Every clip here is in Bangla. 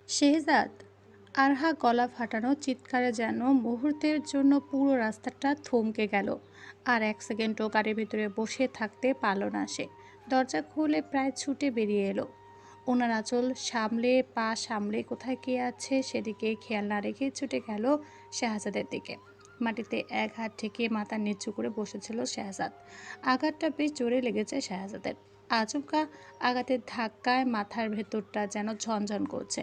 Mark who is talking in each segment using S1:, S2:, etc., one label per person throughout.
S1: শেহজাদ। আরহা গলা ফাটানো চিৎকারে যেন মুহূর্তের জন্য পুরো রাস্তাটা থমকে গেল। আর এক সেকেন্ডও গাড়ির ভিতরে বসে থাকতে পারল না সে। দরজা খুলে প্রায় ছুটে বেরিয়ে এলো। ওনার আঁচল সামলে পা সামলে কোথায় কে আছে সেদিকে খেয়াল না রেখে ছুটে গেল শাহজাদের দিকে। মাটিতে এক হাত থেকে মাথা নিচু করে বসেছিল শাহজাদ। আঘাতটা বেশ জোরে লেগেছে শাহজাদের। আচমকা আঘাতের ধাক্কায় মাথার ভেতরটা যেন ঝনঝন করছে।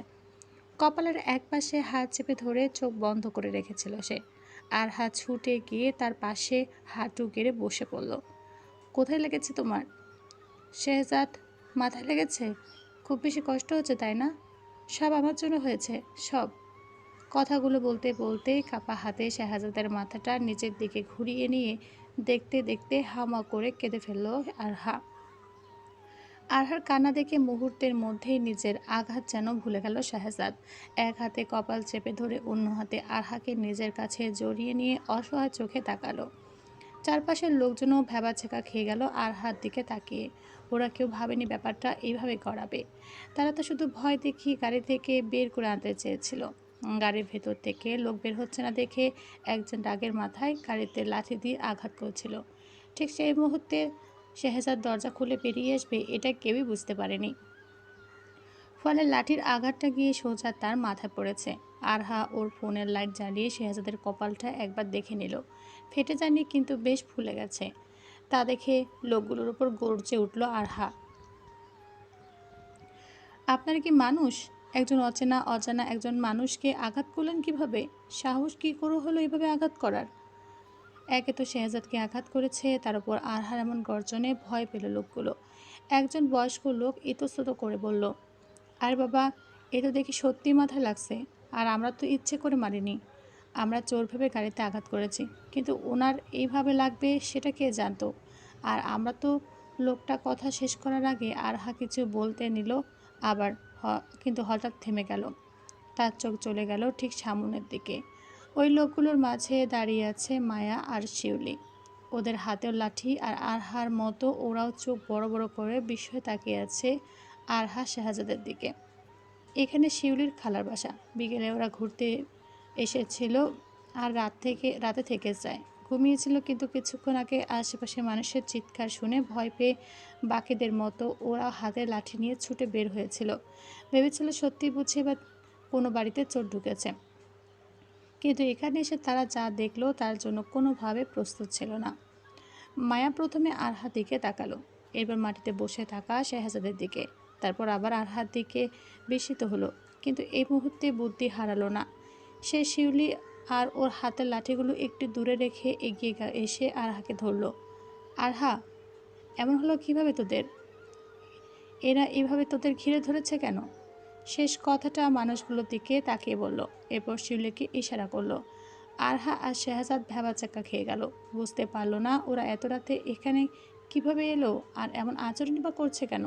S1: কপালের একপাশে হাত চেপে ধরে চোখ বন্ধ করে রেখেছিল সে। আর হাত ছুটে গিয়ে তার পাশে হাঁটু গেড়ে বসে পড়ল। কোথায় লেগেছে তোমার? শেহজাদ। মাথায় লেগেছে? খুব বেশি কষ্ট হচ্ছে তাই না? সব আমার জন্য হয়েছে, সব। কথাগুলো বলতে বলতে কাপা হাতে শাহজাদের মাথাটা নিচের দিকে ঘুরিয়ে নিয়ে দেখতে দেখতে হামা করে কেঁদে ফেলল আরহা। আরহার কান্না দেখে মুহূর্তের মধ্যেই নিজের আঘাত যেন ভুলে গেল শাহজাদ। এক হাতে কপাল চেপে ধরে অন্য হাতে আরহাকে নিজের কাছে জড়িয়ে নিয়ে অসহায় চোখে তাকালো। চারপাশের লোকজনও ভ্যাবাচ্যাকা খেয়ে গেল আরহার দিকে তাকিয়ে। ওরা কেউ ভাবেনি ব্যাপারটা এইভাবে গড়াবে। তারা তো শুধু ভয় দেখিয়ে গাড়ি থেকে বের করে আনতে চেয়েছিল। গাড়ির ভেতর থেকে লোক বের হচ্ছে না দেখে একজন রাগের মাথায় গাড়িতে লাঠি দিয়ে আঘাত করছিল। ঠিক সেই মুহূর্তে শেহজাদ দরজা খুলে বেরিয়ে আসবে এটা কেউই বুঝতে পারেনি। ফলে লাঠির আঘাতটা গিয়ে সোজা তার মাথায় পড়েছে। আরহা ওর ফোনের লাইট জ্বালিয়ে শেহজাদের কপালটা একবার দেখে নিল। ফেটে যায়নি কিন্তু বেশ ফুলে গেছে। তা দেখে লোকগুলোর উপর গর্জে উঠল আরহা। আপনারা কি মানুষ? একজন অচেনা অজানা একজন মানুষকে আঘাত করলেন কিভাবে? সাহস কি করে হলো এভাবে আঘাত করার? একে তো শেহজাদকে আঘাত করেছে, তার উপর আরহার এমন গর্জনে ভয় পেল লোকগুলো। একজন বয়স্ক লোক ইতস্তত করে বলল, আর বাবা, এ তো দেখি সত্যি মাথায় লাগছে। আর আমরা তো ইচ্ছে করে মারিনি। আমরা চোর ভেবে গাড়িতে আঘাত করেছি, কিন্তু ওনার এইভাবে লাগবে সেটা কে জানতো? আর আমরা তো। লোকটা কথা শেষ করার আগে আরহা কিছু বলতে নিল আবার, কিন্তু হঠাৎ থেমে গেল। তার চোখ চলে গেল ঠিক সামনের দিকে। ওই লোকগুলোর মাঝে দাঁড়িয়ে আছে মায়া আর শিউলি। ওদের হাতেও লাঠি, আর আরহার মতো ওরাও চোখ বড় বড় করে বিস্ময়ে তাকিয়ে আছে আরহা শাহজাদের দিকে। এখানে শিউলির খালার বাসা। বিকেলে ওরা ঘুরতে এসেছিল আর রাতে থেকে যায়। ঘুমিয়েছিল, কিন্তু কিছুক্ষণ আগে আশেপাশে মানুষের চিৎকার শুনে ভয় পেয়ে বাকিদের মতো ওরা হাতে লাঠি নিয়ে ছুটে বের হয়েছিল। ভেবেছিল সত্যি বুঝে বা কোনো বাড়িতে চোর ঢুকেছে। কিন্তু এখানে এসে তারা যা দেখলো তার জন্য কোনোভাবে প্রস্তুত ছিল না। মায়া প্রথমে আরহার দিকে তাকালো, এরপর মাটিতে বসে থাকা শেহজাদের দিকে, তারপর আবার আরহার দিকে বিস্মিত হলো। কিন্তু এই মুহূর্তে বুদ্ধি হারালো না। সে শিউলি আর ওর হাতের লাঠিগুলো একটু দূরে রেখে এগিয়ে এসে আরহাকে ধরল। আরহা, এমন হলো কিভাবে তোদের? এরা এইভাবে তোদের ঘিরে ধরেছে কেন? শেষ কথাটা মানুষগুলোর দিকে তাকিয়ে বলল, এরপর শিউলিকে ইশারা করলো। আরহা আর শেহজাদ ভ্যাবাচ্যাকা খেয়ে গেল। বুঝতে পারলো না ওরা এত রাতে এখানে কিভাবে এলো আর এমন আচরণ বা করছে কেন।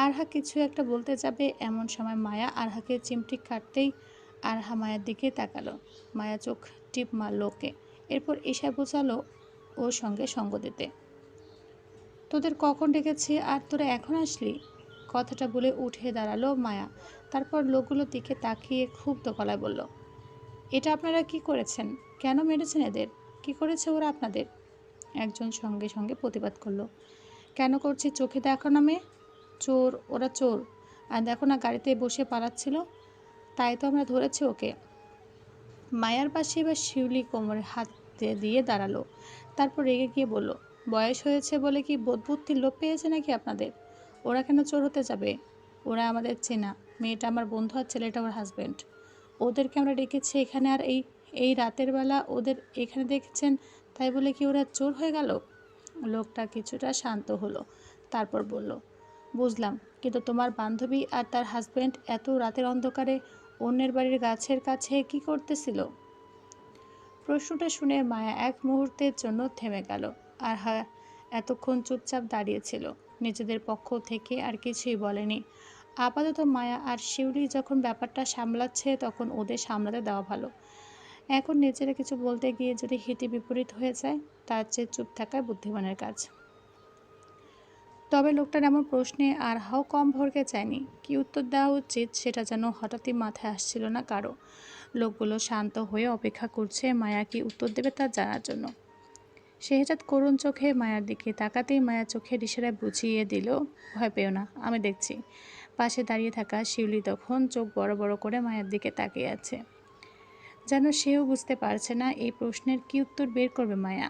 S1: আরহা কিছু একটা বলতে যাবে এমন সময় মায়া আরহাকে চিমটি কাটতেই আরহা মায়ের দিকে তাকালো। মায়া চোখ টিপ মারল ওকে, এরপর ইশারা বোঝালো ওর সঙ্গে সঙ্গ দিতে। তোদের কখন ডেকেছি আর তোরা এখন আসলি? কথাটা বলে উঠে দাঁড়ালো মায়া। তারপর লোকগুলোর দিকে তাকিয়ে ক্ষুব্ধ গলায় বলল, এটা আপনারা কি করেছেন? কেন মেরেছেন এদের? কি করেছে ওরা আপনাদের? একজন সঙ্গে সঙ্গে প্রতিবাদ করলো, কেন করছি চোখে দেখো না মেয়ে? চোর, ওরা চোর। আর দেখো না গাড়িতে বসে পালাচ্ছিল, তাই তো আমরা ধরেছি ওকে। মায়ার পাশে এবার শিউলি কোমরে হাত দিয়ে দাঁড়ালো। তারপর রেগে গিয়ে বলল, বয়স হয়েছে বলে কি বোধবুদ্ধির লোপ পেয়েছে নাকি আপনাদের? ওরা কেন চোর হতে যাবে? ওরা আমাদের চেনা। মেয়েটা আমার বন্ধু আর ছেলেটা ওর হাজব্যান্ড। ওদেরকে আমরা ডেকেছি এখানে, আর এই এই রাতের বেলা ওদের এখানে দেখেছেন, তাই বলে কি ওরা চোর হয়ে গেল? লোকটা কিছুটা শান্ত হলো, তারপর বলল, বুঝলাম, কিন্তু তোমার বান্ধবী আর তার হাজব্যান্ড এত রাতের অন্ধকারে অন্যের বাড়ির গাছের কাছে কি করতেছিল? প্রশ্নটা শুনে মায়া এক মুহূর্তের জন্য থেমে গেল। আর হ্যাঁ, এতক্ষণ চুপচাপ দাঁড়িয়েছিল, নিজেদের পক্ষ থেকে আর কিছুই বলেনি। আপাতত মায়া আর শিউলি যখন ব্যাপারটা সামলাচ্ছে তখন ওদের সামলাতে দেওয়া ভালো। এখন নিজেরা কিছু বলতে গিয়ে যদি হিতে বিপরীত হয়ে যায়, তার চেয়ে চুপ থাকাই বুদ্ধিমানের কাজ। তবে লোকটার এমন প্রশ্নে আরহাও কম ভরকে চায়নি। কি উত্তর দেওয়া উচিত সেটা যেন হঠাৎই মাথায় আসছিল না কারো। লোকগুলো শান্ত হয়ে অপেক্ষা করছে মায়া কি উত্তর দেবে তা জানার জন্য। শেহজাদ করুণ চোখে মায়ার দিকে তাকাতেই মায়া চোখের ইশারায় বুঝিয়ে দিল, ভয় পেও না, আমি দেখছি। পাশে দাঁড়িয়ে থাকা শিউলি তখন চোখ বড় বড় করে মায়ার দিকে তাকিয়ে আছে, যেন সেও বুঝতে পারছে না এই প্রশ্নের কি উত্তর বের করবে মায়া।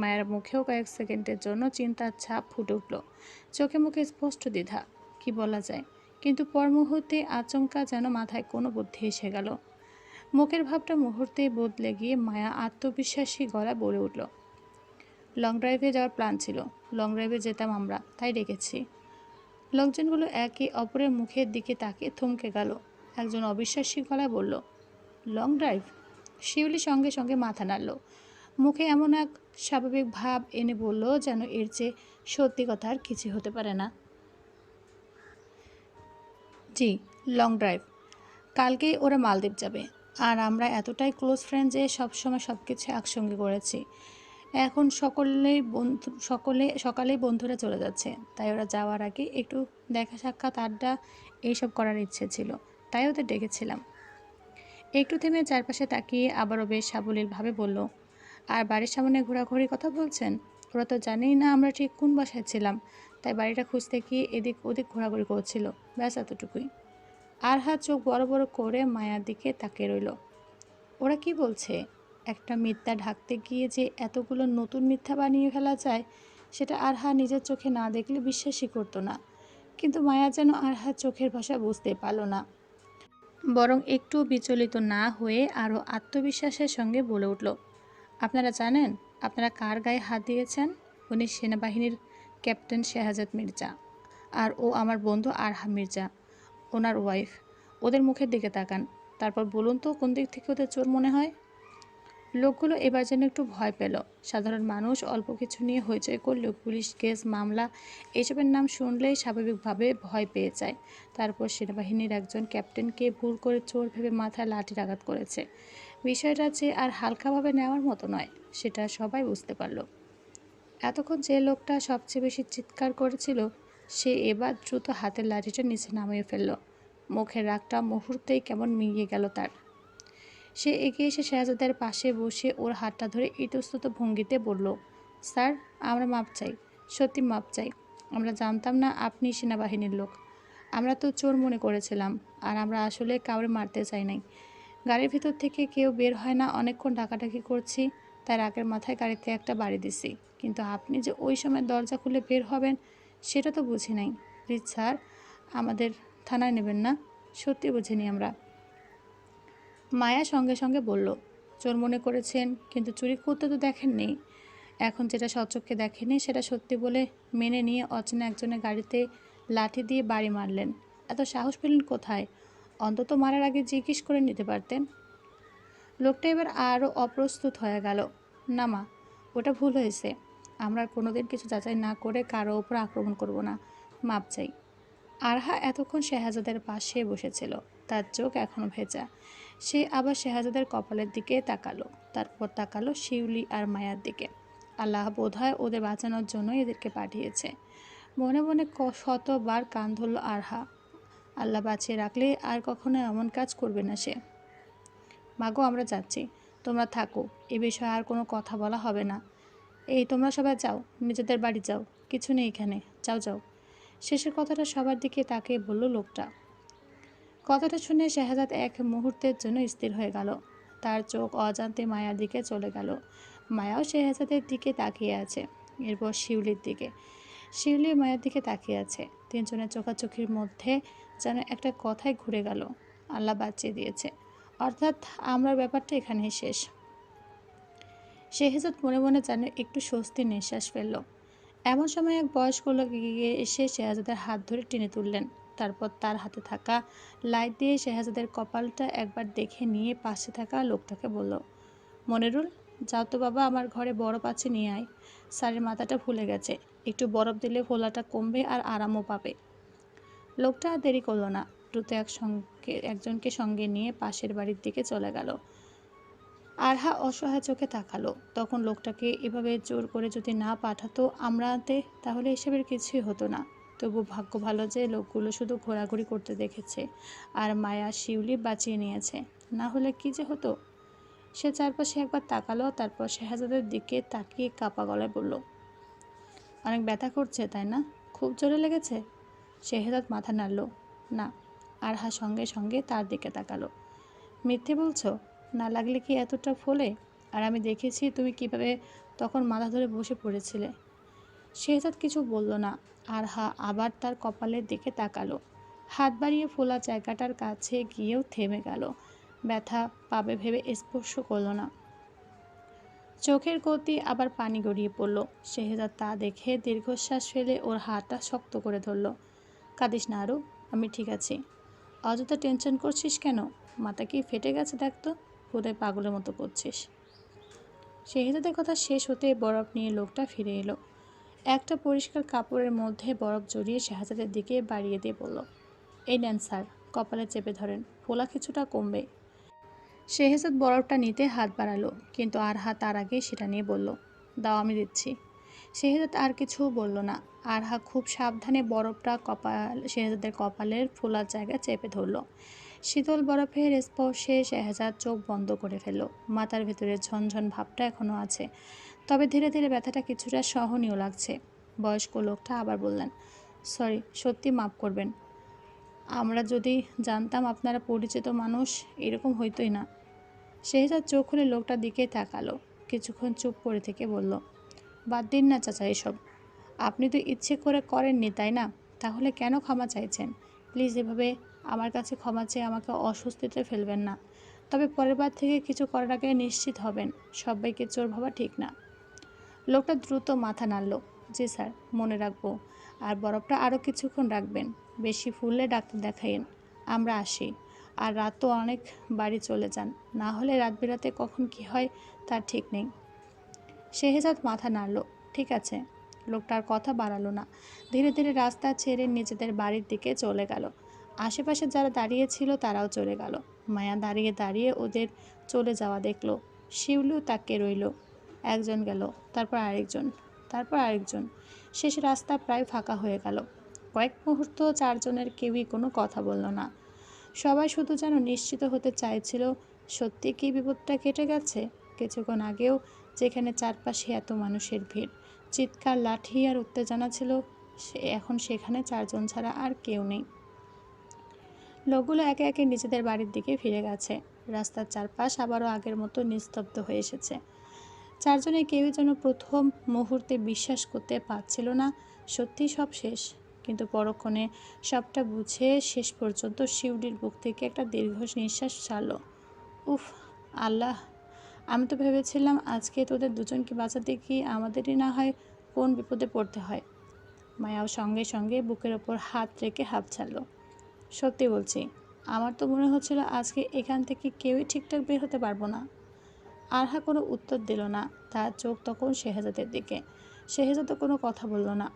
S1: মায়ের মুখেও কয়েক সেকেন্ডের জন্য চিন্তার ছাপ ফুটে উঠল, চোখে মুখে স্পষ্ট দ্বিধা, কি বলা যায়। কিন্তু পর মুহূর্তে আচমকা যেন মাথায় কোনো বুদ্ধি এসে গেল। মুখের ভাবটা মুহূর্তেই বদলে গিয়ে মায়া আত্মবিশ্বাসী গলায় বলে উঠল, লং ড্রাইভে যাওয়ার প্ল্যান ছিল, লং ড্রাইভে যেতাম আমরা, তাই ডেকেছি। লোকজনগুলো একে অপরের মুখের দিকে তাকিয়ে থমকে গেল। একজন অবিশ্বাসী গলায় বলল, লং ড্রাইভ? শিউলি সঙ্গে সঙ্গে মাথা নাড়ল, মুখে এমন এক স্বাভাবিক ভাব এনে বলল যেন এর চেয়ে সত্যি কথা আর কিছু হতে পারে না। জি, লং ড্রাইভ। কালকেই ওরা মালদ্বীপ যাবে, আর আমরা এতটাই ক্লোজ ফ্রেন্ড যে সবসময় সব কিছু একসঙ্গে করেছি। এখন সকালেই বন্ধুরা চলে যাচ্ছে, তাই ওরা যাওয়ার আগে একটু দেখা সাক্ষাৎ আড্ডা এইসব করার ইচ্ছে ছিল, তাই ওদের ডেকেছিলাম। একটু থেমে চারপাশে তাকিয়ে আবারও বেশ সাবলীলভাবে বলল, আর বাড়ির সামনে ঘোরাঘুরির কথা বলছেন? ওরা তো জানেই না আমরা ঠিক কোন বাসায় ছিলাম, তাই বাড়িটা খুঁজতে গিয়ে এদিক ওদিক ঘোরাঘুরি করছিল, ব্যাস এতটুকুই। আর হাত চোখ বড় বড় করে মায়ার দিকে তাকিয়ে রইল। ওরা কি বলছে? একটা মিথ্যা ঢাকতে গিয়ে যে এতগুলো নতুন মিথ্যা বানিয়ে ফেলা যায় সেটা আরহা নিজের চোখে না দেখলে বিশ্বাসই করতো না। কিন্তু মায়া যেন আরহার চোখের ভাষা বুঝতে পারল না, বরং একটু বিচলিত না হয়ে আরও আত্মবিশ্বাসের সঙ্গে বলে উঠল, আপনারা জানেন আপনারা কার গায়ে হাত দিয়েছেন? উনি সেনাবাহিনীর ক্যাপ্টেন শেহজাদ মির্জা, আর ও আমার বন্ধু আরহা মির্জা, ওনার ওয়াইফ। ওদের মুখের দিকে তাকান, তারপর বলুন তো কোন দিক থেকে ওদের চোর মনে হয়। লোকগুলো এবার যেন একটু ভয় পেল। সাধারণ মানুষ অল্প কিছু নিয়ে হইচই করলেও পুলিশ কেস মামলা এসবের নাম শুনলেই স্বাভাবিকভাবে ভয় পেয়ে যায়। তারপর সেনাবাহিনীর একজন ক্যাপ্টেনকে ভুল করে চোর ভেবে মাথায় লাঠির আঘাত করেছে। বিষয়টা যে আর হালকাভাবে নেওয়ার মতো নয়, সেটা সবাই বুঝতে পারল। এতক্ষণ যে লোকটা সবচেয়ে বেশি চিৎকার করেছিল সে এবার দ্রুত হাতের লাঠিটা নিচে নামিয়ে ফেলল। মুখের রাগটা মুহূর্তেই কেমন মিলিয়ে গেল তার। সে এগিয়ে এসে শেহজাদের পাশে বসে ওর হাতটা ধরে ইতস্তত ভঙ্গিতে বলল, স্যার, আমরা মাপ চাই, সত্যি মাপ চাই। আমরা জানতাম না আপনি সেনাবাহিনীর লোক। আমরা তো চোর মনে করেছিলাম, আর আমরা আসলে কাউরে মারতে চাই নাই। গাড়ির ভিতর থেকে কেউ বের হয় না, অনেকক্ষণ ডাকাডাকি করছি, তাই রাগের মাথায় গাড়িতে একটা বাড়ি দিছি। কিন্তু আপনি যে ওই সময় দরজা খুলে বের হবেন সেটা তো বুঝি নাই। প্লিজ স্যার, আমাদের থানায় নেবেন না, সত্যি বুঝিনি আমরা। মায়া সঙ্গে সঙ্গে বলল, চোর মনে করেছেন, কিন্তু চুরি করতে তো দেখেননি। এখন যেটা সচক্ষে দেখেনি সেটা সত্যি বলে মেনে নিয়ে অচেনা একজনের গাড়িতে লাঠি দিয়ে বাড়ি মারলেন। এত সাহস পেলেন কোথায়? অন্তত মারার আগে জিজ্ঞেস করে নিতে পারতেন। লোকটা এবার আরও অপ্রস্তুত হয়ে গেল। না মা, ওটা ভুল হয়েছে। আমরা কোনোদিন কিছু যাচাই না করে কারো ওপর আক্রমণ করব না, মাপ চাই। আরহা এতক্ষণ শেহজাদের পাশে বসেছিল, তার চোখ এখনো ভেজা। সে আবার শেহজাদের কপালের দিকে তাকালো, তারপর তাকালো শিউলি আর মায়ার দিকে। আল্লাহ বোধহয় ওদের বাঁচানোর জন্য এদেরকে পাঠিয়েছে। মনে মনে শতবার কান ধরল আরহা, আল্লাহ বাঁচিয়ে রাখলে আর কখনো এমন কাজ করবে না সে। মাগো, আমরা যাচ্ছি, তোমরা থাকো, এ বিষয়ে আর কোনো কথা বলা হবে না। এই তোমরা সবাই যাও, নিজেদের বাড়ি যাও, কিছু নেই এখানে, যাও যাও। শেষের কথাটা সবার দিকে তাকিয়ে বলল লোকটা। কথাটা শুনে শেহজাদ এক মুহূর্তের জন্য স্থির হয়ে গেল। তার চোখ অজান্তে মায়ার দিকে চলে গেল। মায়াও শেহজাদের দিকে তাকিয়ে আছে, এরপর শিউলির দিকে। শিউলি মায়ের দিকে তাকিয়ে আছে। তিনজনের চোখাচোখির মধ্যে যেন একটা কথাই ঘুরে গেল, আল্লাহ বাঁচিয়ে দিয়েছে, অর্থাৎ আমরা ব্যাপারটা এখানেই শেষ। শেহজাদ মনে মনে যেন একটু স্বস্তির নিঃশ্বাস ফেলল। এমন সময় এক বয়স্ক লোক এগিয়ে এসে শেহজাদের হাত ধরে টেনে তুললেন। তারপর তার হাতে থাকা লাইট দিয়ে শেহজাদের কপালটা একবার দেখে নিয়ে পাশে থাকা লোকটাকে বলল, মনিরুল, যাও তো বাবা, আমার ঘরে বরফ আছে, নিয়ে আয়। স্যারের মাথাটা ফুলে গেছে, একটু বরফ দিলে ফোলাটা কমবে আর আরামও পাবে। লোকটা আর দেরি করলো না, দ্রুত একজনকে সঙ্গে নিয়ে পাশের বাড়ির দিকে চলে গেল। আরহা অসহায় চোখে তাকালো। তখন লোকটাকে এভাবে জোর করে যদি না পাঠাতো আমরাতে, তাহলে এসবের কিছুই হতো না। তবু ভাগ্য ভালো যে লোকগুলো শুধু ঘোরাঘুরি করতে দেখেছে আর মায়া শিউলি বাঁচিয়ে নিয়েছে, না হলে কি যে হতো। সে চারপাশে একবার তাকালো, তারপর শেহজাদের দিকে তাকিয়ে কাপা গলায় বলল, অনেক ব্যথা করছে তাই না? খুব জোরে লেগেছে? শেহজাদ মাথা নাড়ল। না। আরহা সঙ্গে সঙ্গে তার দিকে তাকালো। মিথ্যে বলছো? না লাগলে কি এতটা ফোলে? আর আমি দেখেছি তুমি কিভাবে তখন মাথা ধরে বসে পড়েছিলে। শেহজাদ কিছু বলল না। আরহা আবার তার কপালের দিকে তাকালো। হাত বাড়িয়ে ফোলা জায়গাটার কাছে গিয়েও থেমে গেল। ব্যথা পাবে ভেবে স্পর্শ করল না। চোখের গতি আবার পানি গড়িয়ে পড়ল। শেহজাদ তা দেখে দীর্ঘশ্বাস ফেলে ওর হাতটা শক্ত করে ধরল। কাঁদিস না আরু, আমি ঠিক আছি। অযথা টেনশন করছিস কেন? মাথা কি ফেটে গেছে দেখ তো, বোধহয় পাগলের মতো করছিস। শেহজাদের কথা শেষ হতে বরফ নিয়ে লোকটা ফিরে এলো। একটা পরিষ্কার কাপড়ের মধ্যে বরফ জড়িয়ে শেহজাদের দিকে বাড়িয়ে দিয়ে বলল, এই নেন স্যার, কপালে চেপে ধরেন, ফোলা কিছুটা কমবে। শেহজাদ বরফটা নিতে হাত বাড়ালো, কিন্তু আরহা তার আগে সেটা নিয়ে বলল, দাও আমি দিচ্ছি। শেহজাদ আর কিছু বলল না। আরহা খুব সাবধানে বরফটা শেহজাদের কপালের ফোলার জায়গায় চেপে ধরল। শীতল বরফের স্পর্শে শেহজাদ চোখ বন্ধ করে ফেলল। মাথার ভেতরে ঝনঝন ভাবটা এখনও আছে, তবে ধীরে ধীরে ব্যথাটা কিছুটা সহনীয় লাগছে। বয়স্ক লোকটা আবার বললেন, সরি, সত্যি মাফ করবেন। আমরা যদি জানতাম আপনারা পরিচিত মানুষ, এরকম হইতোই না। শেহজাদ চোখ খুলে লোকটার দিকে তাকালো। কিছুক্ষণ চুপ করে থেকে বলল, বাদ দিন না চাচা এসব। আপনি তো ইচ্ছে করে করেননি তাই না? তাহলে কেন ক্ষমা চাইছেন? প্লিজ এভাবে আমার কাছে ক্ষমা চেয়ে আমাকে অস্বস্তিতে ফেলবেন না। তবে পরের বার থেকে কিছু করার আগে নিশ্চিত হবেন। সবাইকে চোর ভাবা ঠিক না। লোকটা দ্রুত মাথা নাড়ল। জি স্যার, মনে রাখবো। আর বরফটা আরও কিছুক্ষণ রাখবেন। বেশি ফুললে ডাক্তার দেখাইন। আমরা আসি। আর রাত তো অনেক, বাড়ি চলে যান, না হলে রাত বেরাতে কখন কি হয় তার ঠিক নেই। শেহজাদ মাথা নাড়ল। ঠিক আছে। লোকটার কথা বাড়ালো না। ধীরে ধীরে রাস্তা ছেড়ে নিজেদের বাড়ির দিকে চলে গেল। আশেপাশে যারা দাঁড়িয়ে ছিল তারাও চলে গেল। মায়া দাঁড়িয়ে দাঁড়িয়ে ওদের চলে যাওয়া দেখল। শিউলিও তাকিয়ে রইল। একজন গেল, তারপর আরেকজন, তারপর আরেকজন। শেষ রাস্তা প্রায় ফাঁকা হয়ে গেল। কয়েক মুহূর্ত চারজনের কেউই কোনো কথা বলল না। সবাই শুধু যেন নিশ্চিত হতে চাইছিল, সত্যি কি বিপদটা কেটে গেছে। কিছুক্ষণ আগেও যেখানে চারপাশে এত মানুষের ভিড়, চিৎকার, লাঠি আর উত্তেজনা ছিল, এখন সেখানে চারজন ছাড়া আর কেউ নেই। লোকগুলো একে একে নিজেদের বাড়ির দিকে ফিরে গেছে। রাস্তার চারপাশ আবারও আগের মতো নিস্তব্ধ হয়ে এসেছে। চারজনে কেউই যেন প্রথম মুহূর্তে বিশ্বাস করতে পারছিল না সত্যিই সব শেষ। কিন্তু পরক্ষণে সবটা বুঝে শেষ পর্যন্ত শিউলির বুক থেকে একটা দীর্ঘ নিঃশ্বাস ছাড়ল। উফ, আল্লাহ, আমি তো ভেবেছিলাম আজকে তোদের দুজনকে বাঁচাতে গিয়ে আমাদেরই না হয় কোন বিপদে পড়তে হয়। মায়াও সঙ্গে সঙ্গে বুকের ওপর হাত রেখে হাঁপ ছাড়ল। সত্যি বলছি, আমার তো মনে হচ্ছিল আজকে এখান থেকে কেউই ঠিকঠাক বের হতে পারবো না। আরহা কোনো উত্তর দিল না। তার চোখ তখন শেহজাদের দিকে। শেহজাদও কোনো কথা বলল না।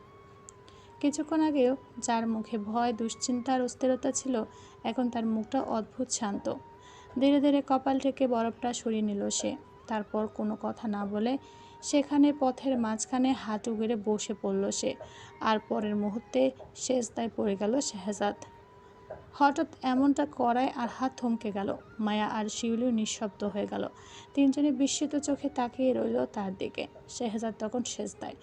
S1: কিছুক্ষণ আগেও যার মুখে ভয়, দুশ্চিন্তা আর অস্থিরতা ছিল, এখন তার মুখটা অদ্ভুত শান্ত। ধীরে ধীরে কপাল থেকে বরফটা সরিয়ে নিল সে। তারপর কোনো কথা না বলে সেখানে পথের মাঝখানে হাঁটু গেড়ে বসে পড়ল সে। আর পরের মুহূর্তে সেজদায় পড়ে গেল শেহজাদ। হঠাৎ এমনটা করায় আর হাত থমকে গেল। মায়া আর শিউলিও নিঃশব্দ হয়ে গেল। তিনজনে বিস্মিত চোখে তাকিয়ে রইল তার দিকে। শেহজাদ তখন সেজদায়।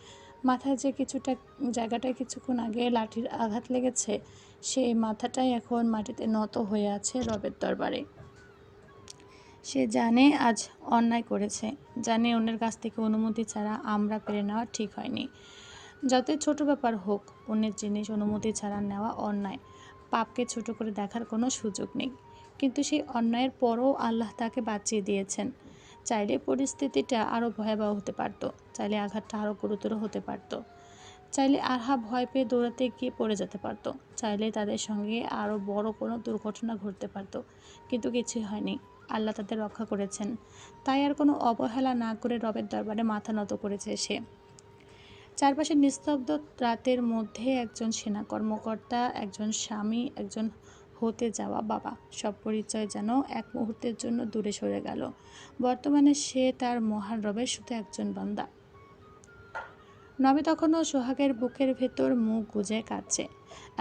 S1: মাথায় যে কিছুটা জায়গাটায় কিছুক্ষণ আগে লাঠির আঘাত লেগেছে, সেই মাথাটাই এখন মাটিতে নত হয়ে আছে রবের দরবারে। সে জানে আজ অন্যায় করেছে, জানে অন্যের কাছ থেকে অনুমতি ছাড়া আমরা পেরে নেওয়া ঠিক হয়নি। যতই ছোট ব্যাপার হোক, অন্যের জিনিস অনুমতি ছাড়া নেওয়া অন্যায়। পাপকে ছোট করে দেখার কোনো সুযোগ নেই। কিন্তু সেই অন্যায়ের পরও আল্লাহ তাকে বাঁচিয়ে দিয়েছেন। চাইলে পরিস্থিতিটা আরও ভয়াবহ হতে পারত, চাইলে আঘাতটা আরও গুরুতর হতে পারত, চাইলে আরহা ভয় পেয়ে দৌড়াতে গিয়ে পড়ে যেতে পারত, চাইলে তাদের সঙ্গে আরও বড় কোনো দুর্ঘটনা ঘটতে পারত। কিন্তু কিছুই হয়নি। আল্লাহ তাদের রক্ষা করেছেন। তাই আর কোনো অবহেলা না করে রবের দরবারে মাথা নত করেছে সে। চারপাশে নিস্তব্ধ রাতের মধ্যে একজন সেনা কর্মকর্তা, একজন স্বামী, একজন হতে যাওয়া বাবা। সব পরিচয় যেন এক মুহূর্তের জন্য দূরে সরে গেল। বর্তমানে সে তার মহান রবের শুধু একজন বান্দা। নবী তখনও সোহাগের বুকের ভেতর মুখ গুজে কাঁদছে।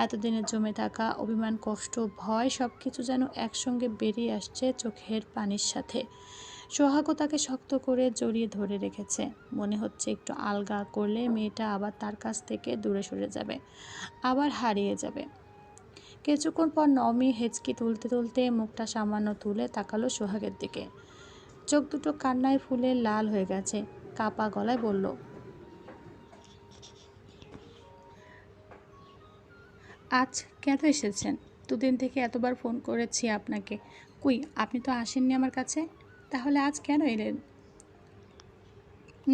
S1: এতদিনে জমে থাকা অভিমান, কষ্ট, ভয় সবকিছু যেন একসঙ্গে বেরিয়ে আসছে চোখের পানির সাথে। সোহাগও তাকে শক্ত করে জড়িয়ে ধরে রেখেছে। মনে হচ্ছে একটু আলগা করলে মেয়েটা আবার তার কাছ থেকে দূরে সরে যাবে, আবার হারিয়ে যাবে। কিছুক্ষণ পর নমি হেঁচকি তুলতে তুলতে মুখটা সামান্য তুলে তাকালো সোহাগের দিকে। চোখ দুটো কান্নায় ফুলে লাল হয়ে গেছে। কাপা গলায় বলল, আজ কেন এসেছেন? দুদিন থেকে এতবার ফোন করেছি আপনাকে, কই আপনি তো আসেননি আমার কাছে। তাহলে আজ কেন এলেন?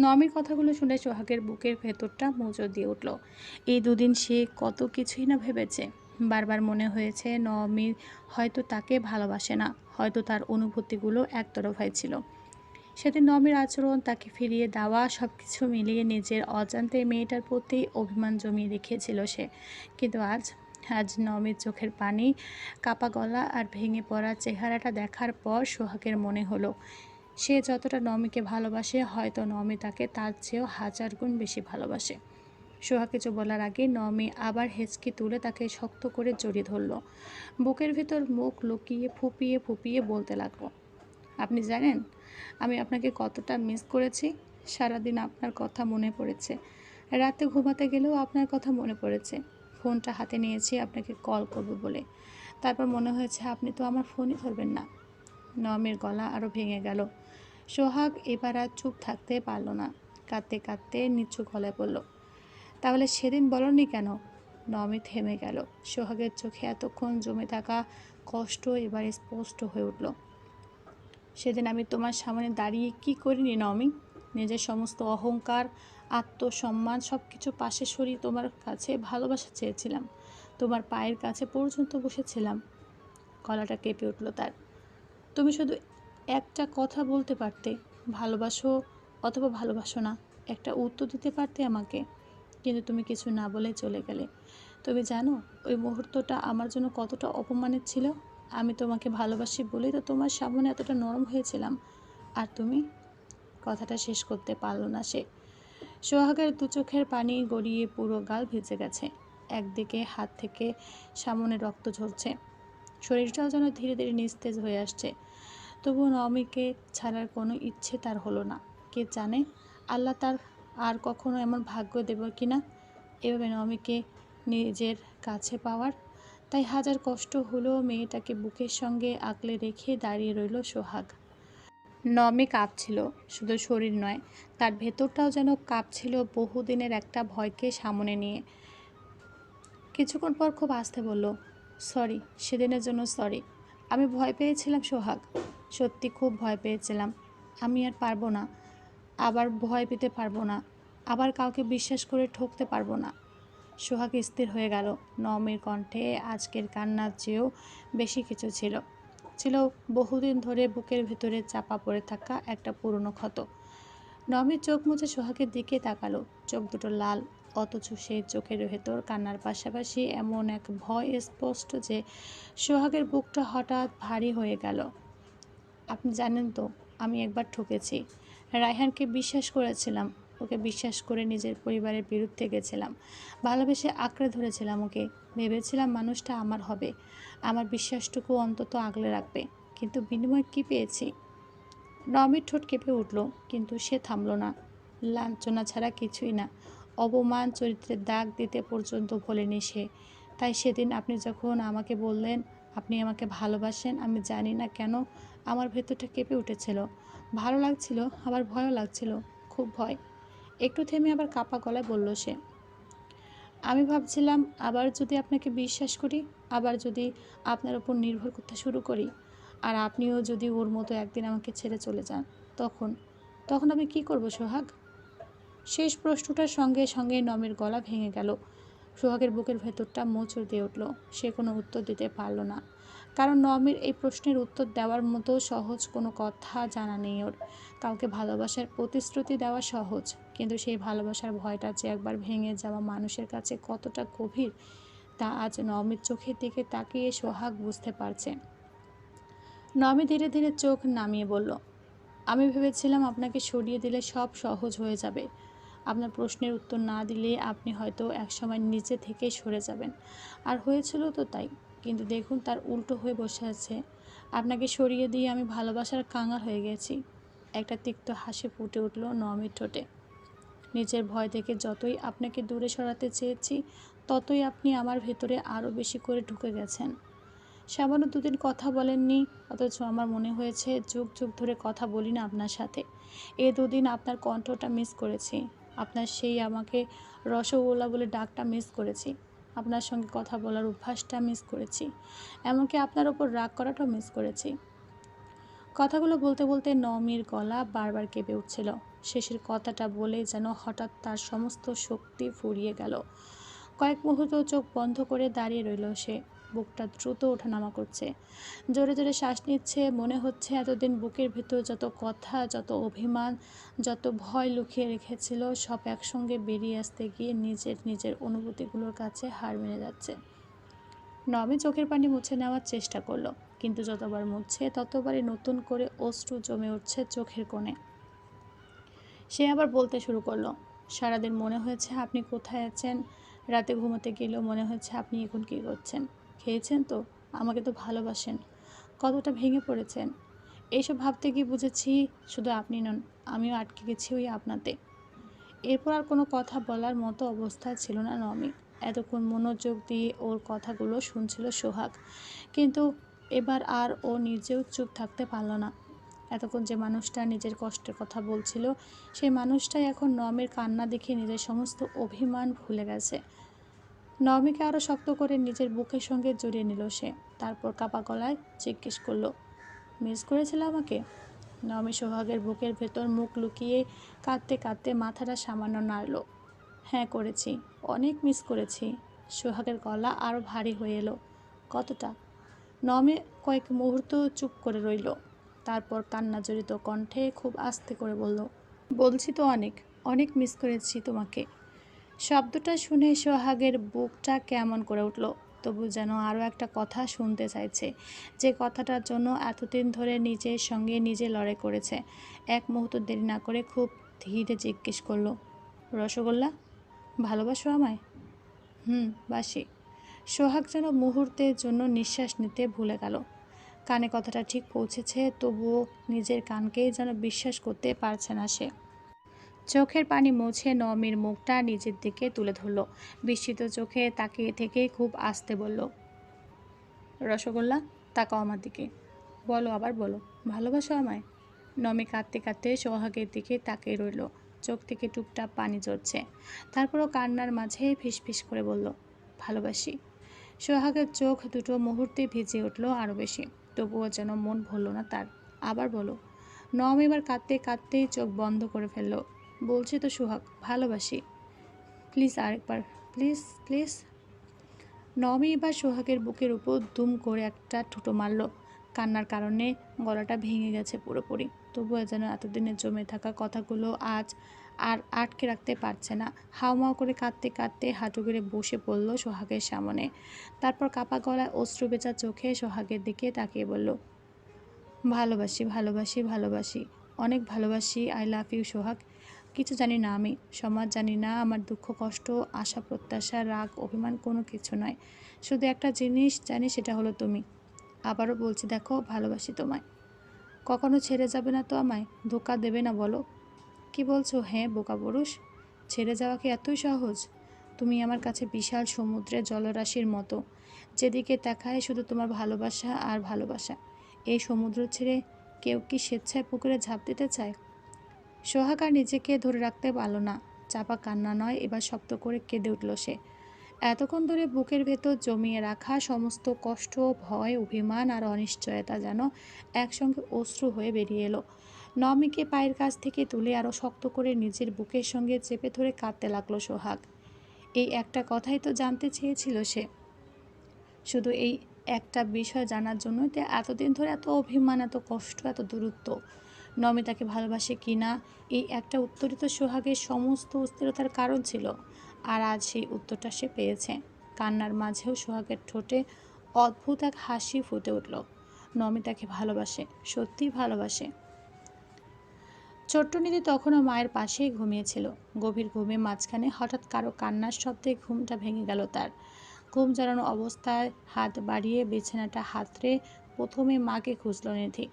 S1: নমির কথাগুলো শুনে সোহাগের বুকের ভেতরটা মোচড় দিয়ে উঠল। এই দুদিন সে কত কিছুই না ভেবেছে। বারবার মনে হয়েছে নমি হয়তো তাকে ভালোবাসে না, হয়তো তার অনুভূতিগুলো একতরফাই ছিল। সেদিন নমির আচরণ, তাকে ফিরিয়ে দেওয়া, সব কিছু মিলিয়ে নিজের অজান্তে মেয়েটার প্রতি অভিমান জমিয়ে রেখেছিল সে। কিন্তু আজ আজ নমির চোখের পানি, কাপা গলা আর ভেঙে পড়া চেহারাটা দেখার পর সোহাগের মনে হলো সে যতটা নমিকে ভালোবাসে, হয়তো নমি তাকে তার চেয়েও হাজার গুণ বেশি ভালোবাসে। সোহা কিছু বলার আগে নমি আবার হেঁচকি তুলে তাকে শক্ত করে জড়িয়ে ধরল। বুকের ভেতর মুখ লুকিয়ে ফুপিয়ে ফুপিয়ে বলতে লাগলো, আপনি জানেন আমি আপনাকে কতটা মিস করেছি। সারাদিন আপনার কথা মনে পড়েছে, রাতে ঘুমাতে গেলেও আপনার কথা মনে পড়েছে। ফোনটা হাতে নিয়েছি আপনাকে কল করব বলে, তারপর মনে হয়েছে আপনি তো আমার ফোনই ধরবেন না। নমের গলা আরও ভেঙে গেল। সোহাগ এবার আর চুপ থাকতে পারল না, কাঁদতে কাঁদতে নিচু গলায় বলল, তাহলে সেদিন বলনি কেন? নমি থেমে গেল। সোহাগের চোখে এতক্ষণ জমে থাকা কষ্ট এবার স্পষ্ট হয়ে উঠল। সেদিন আমি তোমার সামনে দাঁড়িয়ে কি করিনি নমি? নিজের সমস্ত অহংকার, আত্মসম্মান সব কিছু পাশে সরিয়ে তোমার কাছে ভালোবাসা চেয়েছিলাম। তোমার পায়ের কাছে পর্যন্ত বসেছিলাম। গলাটা কেঁপে উঠল তার। তুমি শুধু একটা কথা বলতে পারতে, ভালোবাসো অথবা ভালোবাসো না, একটা উত্তর দিতে পারতে আমাকে। কিন্তু তুমি কিছু না বলে চলে গেলে। তুমি জানো ওই মুহূর্তটা আমার জন্য কতটা অপমানের ছিল? আমি তোমাকে ভালোবাসি বলেই তো তোমার সামনে এতটা নরম হয়েছিলাম। আর তুমি? কথাটা শেষ করতে পারল না সে। সোহাগের দু চোখের পানি গড়িয়ে পুরো গাল ভিজে গেছে। একদিকে হাত থেকে সামনে রক্ত ঝরছে, শরীরটাও যেন ধীরে ধীরে নিস্তেজ হয়ে আসছে। তবুও নমিকে ছাড়ার কোনো ইচ্ছে তার হলো না। কে জানে আল্লাহ তার আর কখনো এমন ভাগ্য দেব কি না, এভাবে নমিকে নিজের কাছে পাওয়ার। তাই হাজার কষ্ট হলেও মেয়েটাকে বুকের সঙ্গে আগলে রেখে দাঁড়িয়ে রইল সোহাগ। নমি কাঁপছিল, শুধু শরীর নয়, তার ভেতরটাও যেন কাঁপছিল বহুদিনের একটা ভয়কে সামনে নিয়ে। কিছুক্ষণ পর খুব আস্তে বলল, সরি, সেদিনের জন্য সরি। আমি ভয় পেয়েছিলাম সোহাগ, সত্যি খুব ভয় পেয়েছিলাম। আমি আর পারবো না, আবার ভয় পেতে পারবো না, আবার কাউকে বিশ্বাস করে ঠকতে পারবো না। সোহাগ স্থির হয়ে গেল। নমির কণ্ঠে আজকের কান্নার চেয়েও বেশি কিছু ছিল। ছিল বহুদিন ধরে বুকের ভেতরে চাপা পড়ে থাকা একটা পুরনো ক্ষত। নমির চোখ মুছে সোহাগের দিকে তাকালো। চোখ দুটো লাল, অথচ সেই চোখের ভেতর কান্নার পাশাপাশি এমন এক ভয় স্পষ্ট যে সোহাগের বুকটা হঠাৎ ভারী হয়ে গেল। আপনি জানেন তো আমি একবার ঠকেছি। রায়হানকে বিশ্বাস করেছিলাম, ওকে বিশ্বাস করে নিজের পরিবারের বিরুদ্ধে গেছিলাম। ভালোবেসে আঁকড়ে ধরেছিলাম ওকে, ভেবেছিলাম মানুষটা আমার হবে, আমার বিশ্বাসটুকু অন্তত আগলে রাখবে। কিন্তু বিনিময়ে কী পেয়েছি? নমির ঠোঁট কেঁপে উঠল, কিন্তু সে থামল না। লাঞ্ছনা ছাড়া কিছুই না। অপমান, চরিত্রের দাগ দিতে পর্যন্ত ভোলেনি সে। তাই সেদিন আপনি যখন আমাকে বললেন আপনি আমাকে ভালোবাসেন, আমি জানি না কেন আমার ভেতরটা কেঁপে উঠেছিল। ভালো লাগছিল, আবার ভয়ও লাগছিল, খুব ভয়। একটু থেমে আবার কাপা গলায় বলল সে, আমি ভাবছিলাম আবার যদি আপনাকে বিশ্বাস করি, আবার যদি আপনার উপর নির্ভর করতে শুরু করি, আর আপনিও যদি ওর মতো একদিন আমাকে ছেড়ে চলে যান, তখন তখন আমি কি করব সোহাগ? শেষ প্রশ্নটার সঙ্গে সঙ্গে নমের গলা ভেঙে গেল। সোহাগের বুকের ভেতরটা মোচড় দিয়ে উঠল। সে কোনো উত্তর দিতে পারল না, কারণ নমের এই প্রশ্নের উত্তর দেওয়ার মতো সহজ কোনো কথা জানা নেই ওর। কাউকে ভালোবাসার প্রতিশ্রুতি দেওয়া সহজ, কিন্তু সেই ভালোবাসার ভয়টা যে একবার ভেঙে যাওয়া মানুষের কাছে কতটা গভীর তা আজ নমির চোখের দিকে তাকিয়ে সোহাগ বুঝতে পারছে। নমি ধীরে ধীরে চোখ নামিয়ে বলল, আমি ভেবেছিলাম আপনাকে সরিয়ে দিলে সব সহজ হয়ে যাবে। আপনার প্রশ্নের উত্তর না দিলে আপনি হয়তো একসময় নিজে থেকেই সরে যাবেন। আর হয়েছিল তো তাই। কিন্তু দেখুন তার উল্টো হয়ে বসে আছে। আপনাকে সরিয়ে দিয়ে আমি ভালোবাসার কাঙাল হয়ে গেছি। একটা তিক্ত হাসি ফুটে উঠল নমির ঠোঁটে। নিজের ভয় থেকে যতই আপনাকে দূরে সরাতে চেয়েছি, ততই আপনি আমার ভেতরে আরও বেশি করে ঢুকে গেছেন। সামান্য দুদিন কথা বলেননি, অথচ আমার মনে হয়েছে যুগ যুগ ধরে কথা বলি না আপনার সাথে। এই দুদিন আপনার কণ্ঠটা মিস করেছি। আপনার সেই আমাকে রসগোল্লা বলে ডাকটা মিস করেছি। আপনার সঙ্গে কথা বলার অভ্যাসটা মিস করেছি। এমনকি আপনার ওপর রাগ করাটাও মিস করেছি। কথাগুলো বলতে বলতে নমির গলা বারবার কেঁপে উঠছিল। শেষের কথাটা বলে যেন হঠাৎ তার সমস্ত শক্তি ফুরিয়ে গেল। কয়েক মুহূর্ত চোখ বন্ধ করে দাঁড়িয়ে রইল সে। বুকটা দ্রুত ওঠানামা করছে। জোরে জোরে শ্বাস নিচ্ছে। মনে হচ্ছে এতদিন বুকের ভেতর যত কথা, যত অভিমান, যত ভয় লুকিয়ে রেখেছিল, সব একসঙ্গে বেরিয়ে আসতে গিয়ে নিজের নিজের অনুভূতিগুলোর কাছে হার মেনে যাচ্ছে। নমি চোখের পানি মুছে নেওয়ার চেষ্টা করলো, কিন্তু যতবার মুছছে ততবারই নতুন করে অশ্রু জমে উঠছে চোখের কোণে। সে আবার বলতে শুরু করলো, সারাদিন মনে হয়েছে আপনি কোথায় আছেন, রাতে ঘুমোতে গেলেও মনে হচ্ছে আপনি এখন কী করছেন, খেয়েছেন তো, আমাকে তো ভালোবাসেন, কতটা ভেঙে পড়েছেন। এইসব ভাবতে গিয়ে বুঝেছি শুধু আপনি নন, আমিও আটকে গেছি ওই আপনাতে। এরপর আর কোনো কথা বলার মতো অবস্থায় ছিল না নমি। এতক্ষণ মনোযোগ দিয়ে ওর কথাগুলো শুনছিল সোহাগ, কিন্তু এবার আর ও নিজেও চুপ থাকতে পারল না। এতক্ষণ যে মানুষটা নিজের কষ্টের কথা বলছিল, সেই মানুষটাই এখন নমির কান্না দেখে নিজের সমস্ত অভিমান ভুলে গেছে। নমিকে আরও শক্ত করে নিজের বুকের সঙ্গে জড়িয়ে নিল সে। তারপর কাপা গলায় জিজ্ঞেস করলো, মিস করেছিল আমাকে? নমি সোহাগের বুকের ভেতর মুখ লুকিয়ে কাঁদতে কাঁদতে মাথাটা সামান্য নাড়ল। হ্যাঁ করেছি, অনেক মিস করেছি। সোহাগের গলা আরও ভারী হয়ে এলো। কতটা? নমি কয়েক মুহূর্ত চুপ করে রইল। তারপর কান্না জড়িত কণ্ঠে খুব আস্তে করে বলল, বলছি তো অনেক, অনেক মিস করেছি তোমাকে। শব্দটা শুনে সোহাগের বুকটা কেমন করে উঠল। তবু যেন আরও একটা কথা শুনতে চাইছে, যে কথাটার জন্য এতদিন ধরে নিজের সঙ্গে নিজে লড়াই করেছে। এক মুহূর্ত দেরি না করে খুব ধীরে জিজ্ঞেস করলো, রসগোল্লা, ভালোবাসো আমায়? বাসি। সোহাগ যেন মুহূর্তের জন্য নিঃশ্বাস নিতে ভুলে গেল। কানে কথাটা ঠিক পৌঁছেছে, তবুও নিজের কানকেই যেন বিশ্বাস করতে পারছে না সে। চোখের পানি মুছে নমির মুখটা নিজের দিকে তুলে ধরল। বিস্মিত চোখে তাকিয়ে থেকে খুব আস্তে বলল, রসগোল্লা, তাকাও আমার দিকে, বলো, আবার বলো, ভালোবাসো আমায়? নমি কাঁদতে কাঁদতে সোহাগের দিকে তাকিয়ে রইল। চোখ থেকে টুপটাপ পানি ঝরছে। তারপরও কান্নার মাঝে ফিসফিস করে বলল, ভালোবাসি। সোহাগের চোখ দুটো মুহূর্তে ভিজে উঠল আরও বেশি। তবুও যেন মন ভরল না তার। আবার বলো। নম এবার কাঁদতে কাঁদতেই চোখ বন্ধ করে ফেলল। বলছি তো সোহাগ, ভালোবাসি। প্লিজ আরেকবার, প্লিজ প্লিজ। নমি এবার সোহাগের বুকের উপর দুম করে একটা ঠুটো মারল। কান্নার কারণে গলাটা ভেঙে গেছে পুরোপুরি। তবুও যেন এতদিনে জমে থাকা কথাগুলো আজ আর আটকে রাখতে পারছে না। হাউমাউ করে কাঁদতে কাঁদতে হাঁটু গেড়ে বসে পড়ল সোহাগের সামনে। তারপর কাপা গলায় অশ্রু ভেজা চোখে সোহাগের দিকে তাকিয়ে বলল, ভালোবাসি, ভালোবাসি, ভালোবাসি, অনেক ভালোবাসি। আই লাভ ইউ সোহাগ। কিছু জানি না আমি, সমাজ জানি না, আমার দুঃখ কষ্ট, আশা প্রত্যাশা, রাগ অভিমান কোনো কিছু নয়। শুধু একটা জিনিস জানি, সেটা হলো তুমি। আবারও বলছি, দেখো, ভালোবাসি তোমায়। কখনো ছেড়ে যাবে না তো আমায়? ধোঁকা দেবে না বলো? কি বলছো? হ্যাঁ বোকা পুরুষ, ছেড়ে যাওয়া কি এতই সহজ? তুমি আমার কাছে বিশাল সমুদ্রের জলরাশির মতো, যেদিকে তাকায় শুধু তোমার ভালোবাসা আর ভালোবাসা। এই সমুদ্র ছেড়ে কেউ কি স্বেচ্ছায় পুকুরে ঝাঁপ দিতে চায়? সোহাগ আর নিজেকে ধরে রাখতে পারল না। চাপা কান্না নয়, এবার শক্ত করে কেঁদে উঠল সে। এতক্ষণ ধরে বুকের ভেতর জমিয়ে রাখা সমস্ত কষ্ট, ভয়, অভিমান আর অনিশ্চয়তা যেন একসঙ্গে অশ্রু হয়ে বেরিয়ে এলো। নমিকে পায়ের কাছ থেকে তুলে আরও শক্ত করে নিজের বুকের সঙ্গে চেপে ধরে কাঁদতে লাগলো সোহাগ। এই একটা কথাই তো জানতে চেয়েছিল সে। শুধু এই একটা বিষয় জানার জন্যই তো এতদিন ধরে এত অভিমান, এত কষ্ট, এত দূরত্ব। নমি তাকে ভালোবাসে কি না, এই একটা উত্তরই তো সোহাগের সমস্ত অস্থিরতার কারণ ছিল। আর আজ সেই উত্তরটা সে পেয়েছে। কান্নার মাঝেও সোহাগের ঠোঁটে অদ্ভুত এক হাসি ফুটে উঠল। নমি তাকে ভালোবাসে, সত্যিই ভালোবাসে। ছোট্ট নিধি তখনও মায়ের পাশেই ঘুমিয়েছিল। গভীর ঘুমে মাঝখানে হঠাৎ কারো কান্নার শব্দে ঘুমটা ভেঙে গেল তার। ঘুম জড়ানো অবস্থায় হাত বাড়িয়ে বিছানাটা হাতড়ে প্রথমে মাকে খুঁজল নিধি,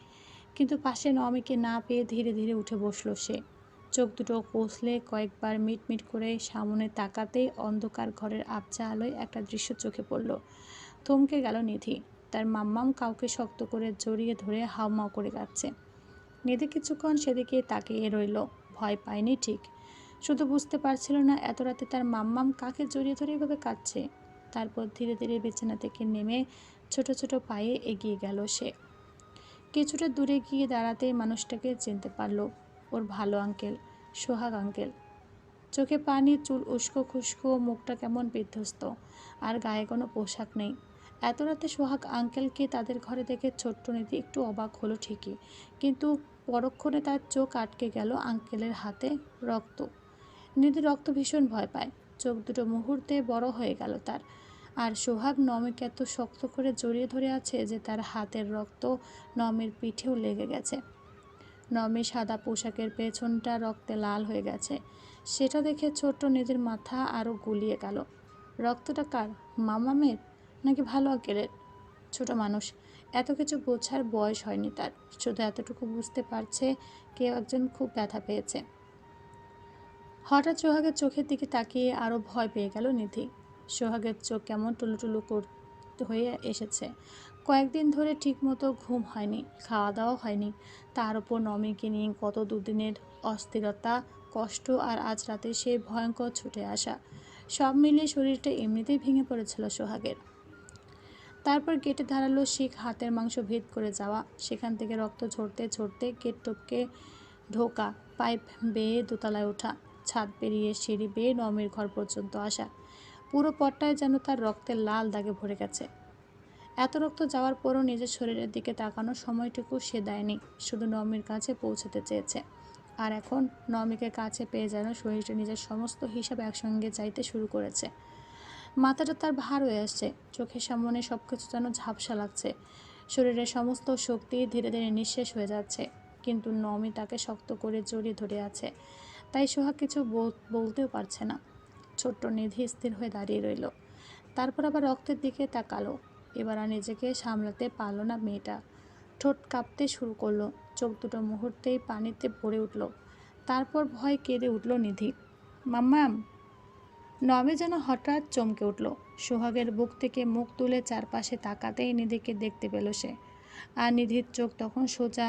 S1: কিন্তু পাশে নমিকে না পেয়ে ধীরে ধীরে উঠে বসলো সে। চোখ দুটো কষলে কয়েকবার মিটমিট করে সামনে তাকাতেই অন্ধকার ঘরের আবছা আলোয় একটা দৃশ্য চোখে পড়ল। থমকে গেল নিধি। তার মাম্মাম কাউকে শক্ত করে জড়িয়ে ধরে হাউমাউ করে কাঁদছে। নিধি কিছুক্ষণ সেদিকে তাকিয়ে রইল। ভয় পায়নি ঠিক, শুধু বুঝতে পারছিল না এত রাতে তার মাম্মাম কাকে জড়িয়ে ধরে এভাবে কাঁদছে। তারপর ধীরে ধীরে বিছানা থেকে নেমে ছোট ছোট পায়ে এগিয়ে গেল সে। কিছুটা দূরে গিয়ে দাঁড়াতেই মানুষটাকে চিনতে পারল। ওর ভালো আঙ্কেল, সোহাগ আঙ্কেল। চোখে পানি, চুল উস্কো খুস্কো, মুখটা কেমন বিধ্বস্ত, আর গায়ে কোনো পোশাক নেই। এত রাতে সোহাগ আঙ্কেলকে তাদের ঘরে দেখে ছোট্ট নিধি একটু অবাক হলো ঠিকই, কিন্তু পরক্ষণে তার চোখ আটকে গেল আঙ্কেলের হাতে রক্ত। নিধি রক্ত ভীষণ ভয় পায়। চোখ দুটো মুহূর্তে বড় হয়ে গেল তার। আর সোহাগ নমিকে এত শক্ত করে জড়িয়ে ধরে আছে যে তার হাতের রক্ত নমির পিঠেও লেগে গেছে। নমি সাদা পোশাকের পেছনটা রক্তে লাল হয়ে গেছে। সেটা দেখে ছোট্ট নিধির মাথা আরও গুলিয়ে গেল। রক্তটা কার? মামামের নাকি ভালো আঙ্কেলের? ছোট মানুষ, এত কিছু বোঝার বয়স হয়নি তার। শুধু এতটুকু বুঝতে পারছে কেউ একজন খুব ব্যথা পেয়েছে। হঠাৎ সোহাগের চোখের দিকে তাকিয়ে আরও ভয় পেয়ে গেল নিধি। সোহাগের চোখ কেমন টুলুটুলু হয়ে এসেছে। কয়েকদিন ধরে ঠিকমতো ঘুম হয়নি, খাওয়া দাওয়া হয়নি। তার উপর নমিকে নিয়ে গত দুদিনের অস্থিরতা, কষ্ট, আর আজ রাতে সেই ভয়ঙ্কর ছুটে আসা, সব মিলিয়ে শরীরটা এমনিতেই ভেঙে পড়েছিল সোহাগের। তারপর গেটে ধারালো শিখ হাতের মাংস ভেদ করে যাওয়া, সেখান থেকে রক্ত ঝরতে ঝরতে গেট টপকে ঢোকা, পাইপ বেয়ে দোতলায় ওঠা, ছাদ পেরিয়ে সিঁড়ি বেয়ে নমির ঘর পর্যন্ত আসা। পুরো পথটায় যেন তার রক্তের লাল দাগে ভরে গেছে। এত রক্ত যাওয়ার পরও নিজের শরীরের দিকে তাকানোর সময়টুকু সে দেয়নি, শুধু নমির কাছে পৌঁছতে চেয়েছে। আর এখন নমিকে কাছে পেয়ে যেন শরীরটা নিজের সমস্ত হিসাব একসঙ্গে চাইতে শুরু করেছে। মাথাটা তার ভার হয়ে আসছে, চোখের সামনে সব কিছু যেন ঝাপসা লাগছে। শরীরের সমস্ত শক্তি ধীরে ধীরে নিঃশেষ হয়ে যাচ্ছে। কিন্তু নমি তাকে শক্ত করে জড়িয়ে ধরে আছে, তাই সোহাগ কিছু বলতেও পারছে না। ছোট্ট নিধি স্থির হয়ে দাঁড়িয়ে রইল। তারপর আবার রক্তের দিকে তাকালো। এবার আর নিজেকে সামলাতে পারল না মেয়েটা। ঠোঁট কাঁপতে শুরু করলো, চোখ দুটো মুহূর্তেই পানিতে ভরে উঠল। তারপর ভয় কেঁদে উঠল নিধি। মাম্মাম! নমি যেন হঠাৎ চমকে উঠল। সোহাগের বুক থেকে মুখ তুলে চারপাশে তাকাতেই নিধিকে দেখতে পেল সে। আর নিধির চোখ তখন সোজা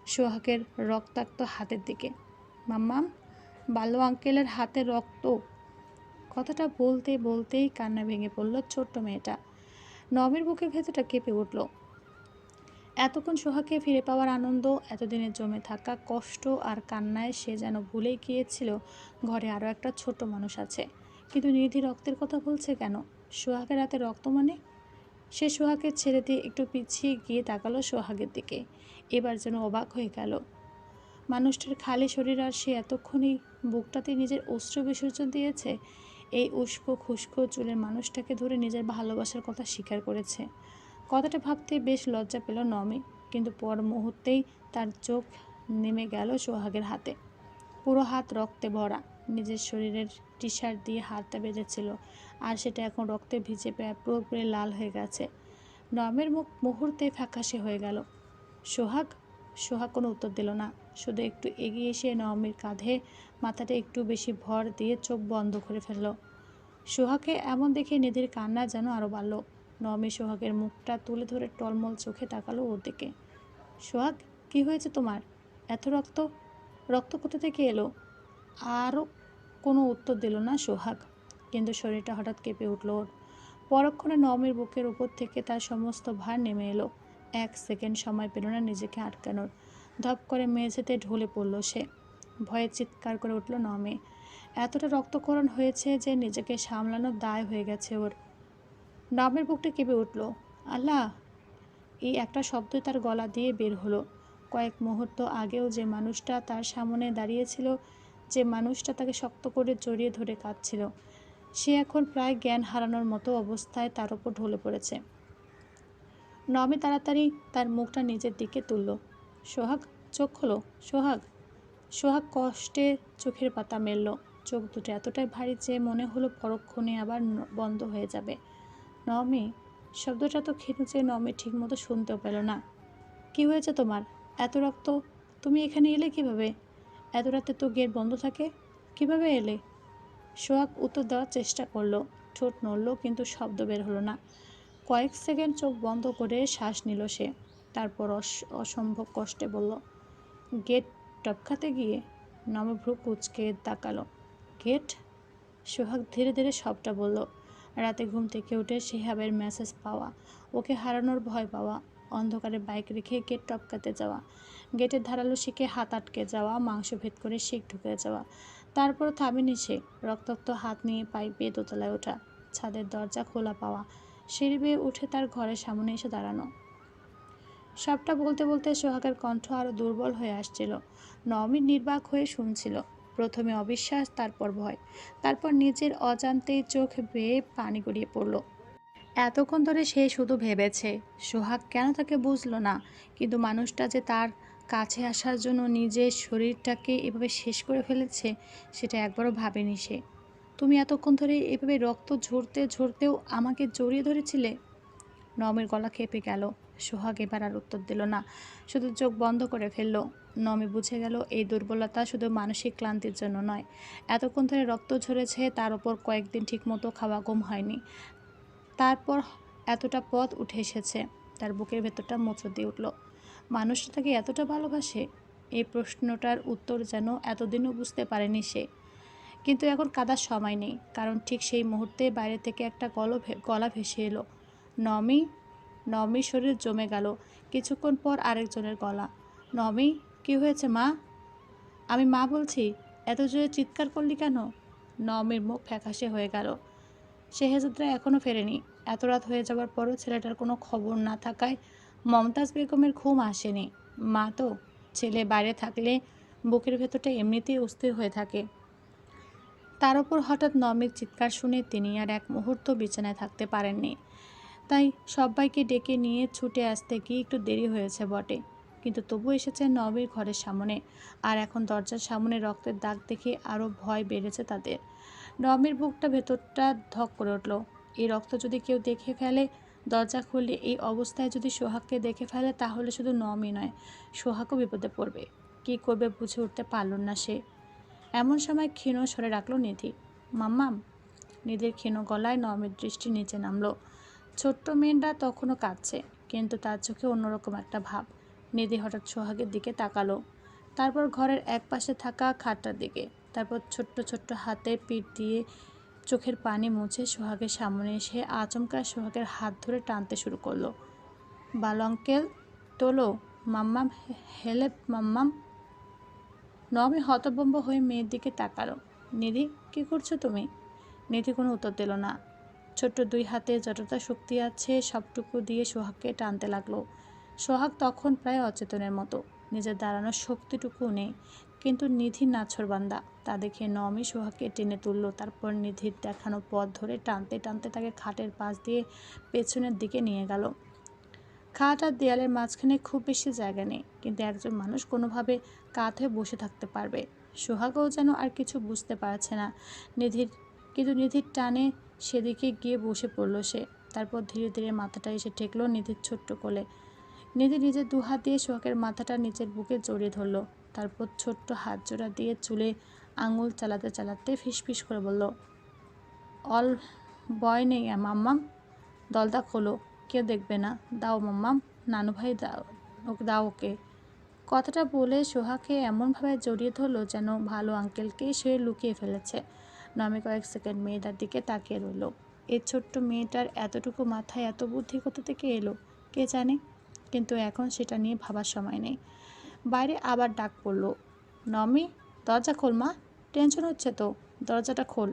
S1: সোহাগের রক্তাক্ত হাতের দিকে। মাম্মাম, বাল্য আঙ্কেলের হাতে রক্ত! কথাটা বলতে বলতেই কান্না ভেঙে পড়ল ছোট্ট মেয়েটা। নমির বুকের ভেতরটা কেঁপে উঠল। এতক্ষণ সোহাগকে ফিরে পাওয়ার আনন্দ, এতদিনে জমে থাকা কষ্ট আর কান্নায় সে যেন ভুলেই গিয়েছিল ঘরে আরও একটা ছোট মানুষ আছে। কিন্তু নিধি রক্তের কথা বলছে কেন? সোহাগের হাতে রক্ত মানে? সে সোহাগকে ছেড়ে দিয়ে একটু পিছিয়ে গিয়ে তাকালো সোহাগের দিকে। এবার যেন অবাক হয়ে গেল। মানুষটার খালি শরীর, আর সে এতক্ষণই বুকটাতে নিজের অশ্রু বিসর্জন দিয়েছে। এই উস্কো খুস্কো চুলের মানুষটাকে ধরে নিজের ভালোবাসার কথা স্বীকার করেছে। কথাটা ভাবতে বেশ লজ্জা পেল নমি, কিন্তু পর মুহূর্তেই তার চোখ নেমে গেল সোহাগের হাতে। পুরো হাত রক্তে ভরা। নিজের শরীরের টি শার্ট দিয়ে হাতটা বেঁধেছিল, আর সেটা এখন রক্তে ভিজে পুরোপুরি লাল হয়ে গেছে। নমের মুখ মুহূর্তে ফ্যাকাশে হয়ে গেল। সোহাগ! সোহাগ কোনো উত্তর দিল না, শুধু একটু এগিয়ে এসে নমির কাঁধে মাথাটা একটু বেশি ভর দিয়ে চোখ বন্ধ করে ফেলল। সোহাগকে এমন দেখে নিধির কান্না যেন আরও বাড়ল। নমি সোহাগের মুখটা তুলে ধরে টলমল চোখে তাকালো ওর দিকে। সোহাগ, কি হয়েছে তোমার? এত রক্ত? রক্ত কোথা থেকে এলো? আরও কোনো উত্তর দিল না সোহাগ, কিন্তু শরীরটা হঠাৎ কেঁপে উঠল ওর। পরক্ষণে নমির বুকের উপর থেকে তার সমস্ত ভার নেমে এলো। এক সেকেন্ড সময় পেল না নিজেকে আটকানোর। ধপ করে মেঝেতে ঢলে পড়ল সে। ভয়ে চিৎকার করে উঠল নমি। এতটা রক্তক্ষরণ হয়েছে যে নিজেকে সামলানোর দায় হয়ে গেছে ওর। নমের বুকটা কেঁপে উঠল। আল্লাহ! এই একটা শব্দই তার গলা দিয়ে বের হলো। কয়েক মুহূর্ত আগেও যে মানুষটা তার সামনে দাঁড়িয়েছিল, যে মানুষটা তাকে শক্ত করে জড়িয়ে ধরে কাঁদছিল, সে এখন প্রায় জ্ঞান হারানোর মতো অবস্থায় তার উপর ঢলে পড়েছে। নমি তাড়াতাড়ি তার মুখটা নিজের দিকে তুলল। সোহাগ, চোখ খোলো। সোহাগ। সোহাগ কষ্টে চোখের পাতা মেলল। চোখ দুটো এতটাই ভারী যে মনে হলো পরক্ষণে আবার বন্ধ হয়ে যাবে। নমি। শব্দটা তো ক্ষীণ যে নমি ঠিক মতো শুনতেও পেল না। কি হয়েছে তোমার? এত রক্ত? তুমি এখানে এলে কিভাবে? এত রাতে তো গেট বন্ধ থাকে। কিভাবে এলে? সোহাগ উত্তর দেওয়ার চেষ্টা করলো। ঠোঁট নড়ল কিন্তু শব্দ বের হলো না। কয়েক সেকেন্ড চোখ বন্ধ করে শ্বাস নিল সে। তারপর অসম্ভব কষ্টে বলল, গেট টপকাতে গিয়ে। নমি ভ্রু কুঁচকে তাকালো। গেট? সোহাগ ধীরে ধীরে সবটা বলল। রাতে ঘুম থেকে উঠে শিহাবের মেসেজ পাওয়া, ওকে হারানোর ভয় পাওয়া, অন্ধকারে বাইক রেখে গেট টপকাতে যাওয়া, গেটের ধারালো শিখে হাত আটকে যাওয়া, মাংস ভেদ করে শিখ ঢুকে যাওয়া, তারপর থামেনি সে। রক্তাক্ত হাত নিয়ে পাইপ বেয়ে দোতলায় ওঠা, ছাদের দরজা খোলা পাওয়া, সিঁড়ি বেয়ে উঠে তার ঘরের সামনে এসে দাঁড়ানো। সবটা বলতে বলতে সোহাগের কণ্ঠ আরও দুর্বল হয়ে আসছিল। নমি নির্বাক হয়ে শুনছিল। প্রথমে অবিশ্বাস, তারপর ভয়, তারপর নিজের অজান্তেই চোখ বেয়ে পানি গড়িয়ে পড়ল। এতক্ষণ ধরে সে শুধু ভেবেছে সোহাগ কেন তাকে বুঝলো না, কিন্তু মানুষটা যে তার কাছে আসার জন্য নিজের শরীরটাকে এভাবে শেষ করে ফেলেছে সেটা একবারও ভাবেনি সে। তুমি এতক্ষণ ধরে এভাবে রক্ত ঝরতে ঝরতেও আমাকে জড়িয়ে ধরেছিলে? নমির গলা কেঁপে গেল। সোহাগ এবার আর উত্তর দিল না, শুধু চোখ বন্ধ করে ফেলল। নমি বুঝে গেল এই দুর্বলতা শুধু মানসিক ক্লান্তির জন্য নয়। এতক্ষণ ধরে রক্ত ঝরেছে, তার ওপর কয়েকদিন ঠিকমতো খাওয়া ঘুম হয়নি, তারপর এতটা পথ উঠে এসেছে। তার বুকের ভেতরটা মোচড় দিয়ে উঠল। মানুষটা তাকে এতটা ভালোবাসে? এই প্রশ্নটার উত্তর যেন এতদিনও বুঝতে পারেনি সে। কিন্তু এখন কাদার সময় নেই, কারণ ঠিক সেই মুহূর্তে বাইরে থেকে একটা গলা ভেসে এলো। নমি। নমির শরীর জমে গেল। কিছুক্ষণ পর আরেকজনের গলা। নমি, কি হয়েছে মা? আমি মা বলছি। এত জোরে চিৎকার করলি কেন? নমির মুখ ফ্যাকাশে হয়ে গেল। শেহজাদরা এখনও ফেরেনি। এত রাত হয়ে যাওয়ার পরও ছেলেটার কোনো খবর না থাকায় মমতাজ বেগমের ঘুম আসেনি। মা তো, ছেলে বাইরে থাকলে বুকের ভেতরটা এমনিতেই অস্থির হয়ে থাকে। তার উপর হঠাৎ নমির চিৎকার শুনে তিনি আর এক মুহূর্ত বিছানায় থাকতে পারেননি। তাই সবাইকে ডেকে নিয়ে ছুটে আসতে গিয়ে একটু দেরি হয়েছে বটে, কিন্তু তবু এসেছে নমির ঘরের সামনে। আর এখন দরজার সামনে রক্তের দাগ দেখে আরও ভয় বেড়েছে তাদের। নমির বুকটা ভেতরটা ধক করে উঠল। এই রক্ত যদি কেউ দেখে ফেলে, দরজা খুললে এই অবস্থায় যদি সোহাগকে দেখে ফেলে, তাহলে শুধু নমি নয়, সোহাগও বিপদে পড়বে। কী করবে বুঝে উঠতে পারল না সে। এমন সময় ক্ষীণ স্বরে ডাকল নিধি। মাম্মাম। নিধির ক্ষীণ গলায় নমির দৃষ্টি নিচে নামল। ছোট্ট মেয়েটা তখনও কাঁদছে, কিন্তু তার চোখে অন্যরকম একটা ভাব। নিধি হঠাৎ সোহাগের দিকে তাকালো, তারপর ঘরের এক পাশে থাকা খাটটার দিকে, তারপর ছোট্ট ছোট্ট হাতে পিঠ দিয়ে চোখের পানি মুছে সোহাগের সামনে এসে আচমকা সোহাগের হাত ধরে টানতে শুরু করলো। বাল আঙ্কেল, তোলো। মাম্মাম, হেলেপ মাম্মাম। নমি হতভম্ব হয়ে মেয়ের দিকে তাকালো। নিধি, কী করছো তুমি? নিধি কোনো উত্তর দিল না। ছোট্ট দুই হাতে যতটা শক্তি আছে সবটুকু দিয়ে সোহাগকে টানতে লাগলো। সোহাগ তখন প্রায় অচেতনের মতো, নিজের দাঁড়ানোর শক্তিটুকু নেই। কিন্তু নিধি নাছোড়বান্দা, তা দেখে নমি সোহাগকে টেনে তুলল। তারপর নিধির দেখানো পথ ধরে টানতে টানতে তাকে খাটের পাশ দিয়ে পেছনের দিকে নিয়ে গেল। খাট আর দেয়ালের মাঝখানে খুব বেশি জায়গা নেই, কিন্তু একজন মানুষ কোনোভাবে কাত হয়ে বসে থাকতে পারবে। সোহাগও যেন আর কিছু বুঝতে পারছে না নিধির টানে সেদিকে গিয়ে বসে পড়ল সে। তারপর ধীরে ধীরে মাথাটা এসে ঠেকল নিধির ছোট্ট কোলে। নিধি নিজের দুহাত দিয়ে সোহাগের মাথাটা নিচের বুকে জড়িয়ে ধরল। তারপর ছোট্ট হাত জোড়া দিয়ে চুলে আঙুল চালাতে চালাতে ফিসফিস করে বলল, অল বয় নেই মাম্মাম, দলদা খোলো, কেউ দেখবে না, দাও মাম্মাম, নানু ভাই দাও, দাও ওকে। কথাটা বলে সোহাগকে এমনভাবে জড়িয়ে ধরল যেন ভালো আঙ্কেলকে সে লুকিয়ে ফেলেছে। নমি কয়েক সেকেন্ড মেয়েটার দিকে তাকিয়ে রইল। এই ছোট্ট মেয়েটার এতটুকু মাথায় এত বুদ্ধি কোথা থেকে এলো কে জানে, কিন্তু এখন সেটা নিয়ে ভাবার সময় নেই। বাইরে আবার ডাক পড়ল, নমি, দরজা খোল মা, টেনশন হচ্ছে তো, দরজাটা খোল।